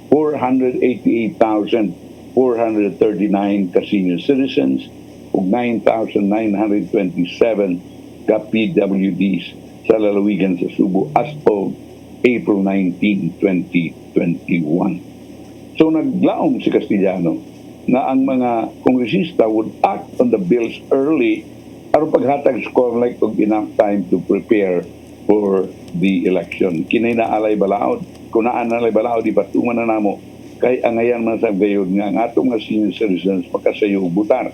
488,439 ka-senior citizens, ug 9,927 ka-PWDs sa lalawigan sa Subo as of April 19, 2021. So naglaom si Castellano na ang mga kongresista would act on the bills early aron paghatag sa COMELEC og enough time to prepare for the election. Kinay na alay balaod, kung naan alay balaod, ipatuman na namo, kay angayan man sa gayod nga ang atong mga senior citizens makasayo butar.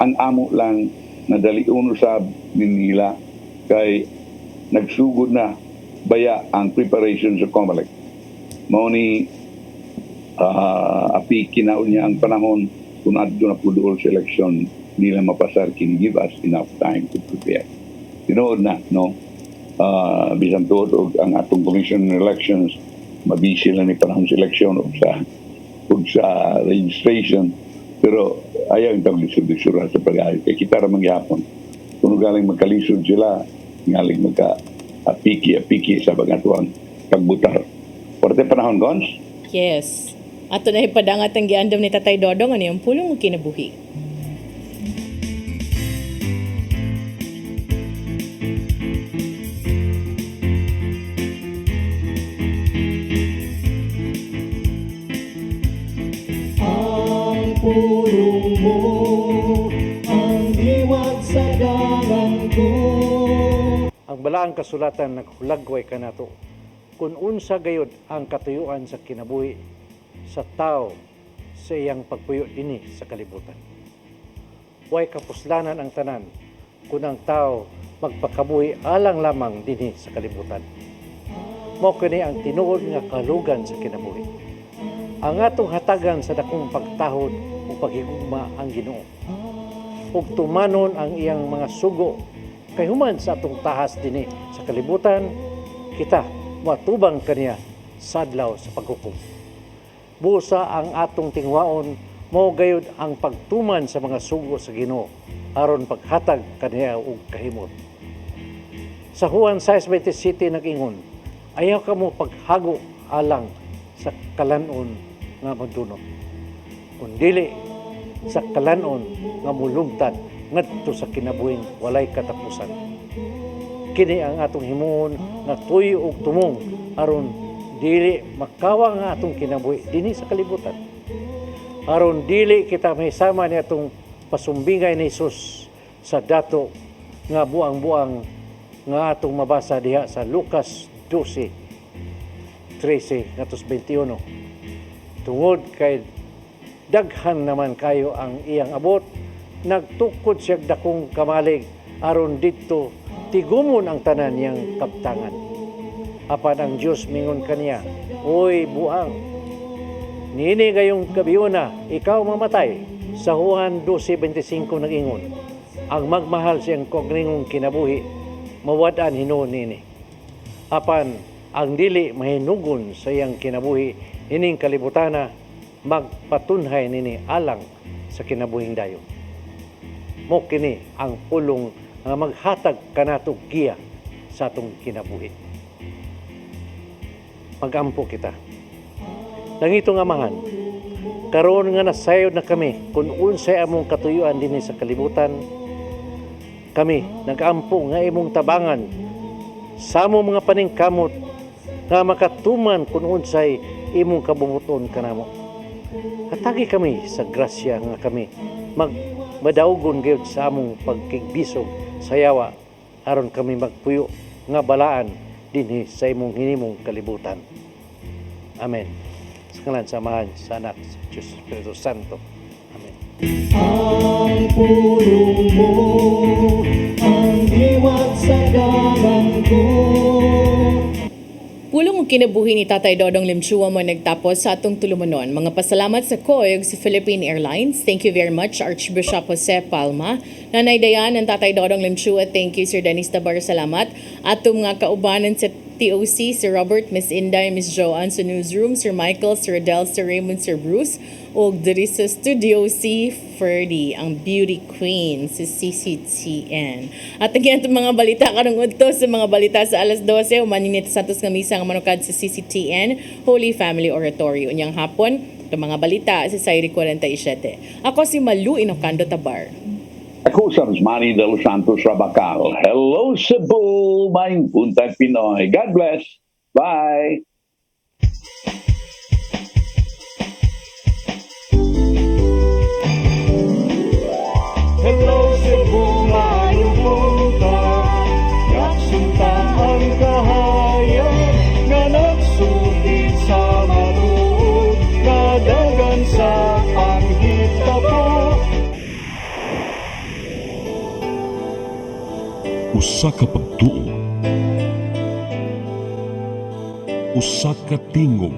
Ang amo lang na daliun usab nila kay nagsugod na baya ang preparation sa COMELEC. Mao ni api kinaon niya ang panahon kung adto na puduol sa election nila mapasar kini give us enough time to prepare. Tinuod na, no? Bisan tuod og ang atong Commission on Elections mabisi lang ni panahon sa eleksyon o sa registration, pero ayaw yung taglisod-lisura sa pag-aayos kay kita ra mangyapon kung galing magkalisod sila galing magka-apiki sa bagatuang pagbutar. Porte panahon, Gons? Yes. Ato na ipadangat ang giandam ni Tatay Dodong ano yung pulong mo kinabuhi. Pulong mo ang iwag sa dalan ko. Ang balaang kasulatan naghulagway ka nato kung unsa gayud ang katuyuan sa kinabuhi sa tao sa iyang pagpuyo dinhi sa kalibutan. Way kapuslanan ang tanan kung ang tao magpakabuhi alang lamang dinhi sa kalibutan. Mao kini ang tinuod nga kalugan sa kinabuhi. Ang atong hatagan sa dakong pagtahod o paghigugma ang Ginoo. Ug tumanon ang iyang mga sugo kay human sa atong tahas dinhi sa kalibutan, kita matubang kaniya sa adlaw sa paghukom. Busa ang atong tingwaon mao gayud ang pagtuman sa mga sugo sa Ginoo aron paghatag kaniya og kahimot. Sa Juan 6:27 nag-ingon, ayaw kamo paghago alang sa kalanon nga madunot, kundili sa kalanon nga mulungtad ngadto sa kinabuhing walay katapusan. Kini ang atong himuon nga tuyo og tumong aron dili makawa nga atong kinabuhi dinhi sa kalibutan. Aron dili kita mahisama ni atong pasumbingay ni Hesus sa dato nga buang-buang nga atong mabasa diha sa Lucas 12:13 ngadto 21. Tungod kay daghan naman kayo ang iyang abot, nagtukod siya dakong kamalig aron didto tigumon ang tanan niyang kabtangan. Apan ang Diyos mingon kaniya, "Oy buang, nini gayong kabiyona, ikaw mamatay." Sa Juan 12:25 nag-ingon, ang magmahal siyang kogningong kinabuhi, mawad-an hinuon nini. Apan ang dili mahinugon sa iyang kinabuhi, ining kalibutana, magpatunhay nini alang sa kinabuhing dayon. Mo kini ang pulong nga maghatag kanato giya sa atong kinabuhi. Magampo kita. Nangitong amahan, karon nga nasayod na kami kung unsay among katuyuan dinhi sa kalibutan, kami nagampo nga imong tabangan sa among mga paningkamot nga makatuman kung unsay imong kabubuton kanamo. Katagi kami sa grasya nga kami madaugon gayud sa among pagkigbisog sa yawa aron kami magpuyo nga balaan dinhi sa imong hinimong kalibutan. Amen. Sa ngalan sa Amahan, sa Anak, sa Diyos, Espiritu Santo. Amen. Ang pulong mo, ang diwat sa galang ko. Pulong og kinabuhi ni Tatay Dodong Limchua mo nagtapos sa atong tulumanon. Mga pasalamat sa COIG sa Philippine Airlines. Thank you very much, Archbishop Jose Palma. Nanay Dayan and Tatay Dodong Limchua. Thank you, Sir Dennis Tabar. Salamat. Atong mga kaubanan sa TOC, Sir Robert, Miss Inday, Miss Joanne sa newsroom, Sir Michael, Sir Adele, Sir Raymond, Sir Bruce, o diri sa studio si Ferdy, ang beauty queen sa CCTN. At again, itong mga balita karong udto sa mga balita sa alas 12, umaninit Santos nga misa nga manukad sa CCTN, Holy Family Oratory. Unyang hapon, itong mga balita sa Sairi 47. Ako si Malu Inocando Tabar. Ako sa Rosmani de los Santos Rabacal. Hello Cebu, maing buntag Pinoy. God bless. Bye. Hello Cebu, maayong buntag, nagsuntan ang kahayag nga nagsugid sa matuod, kadagan sa panghitapo. Usa ka pagtuo, usa ka tingog,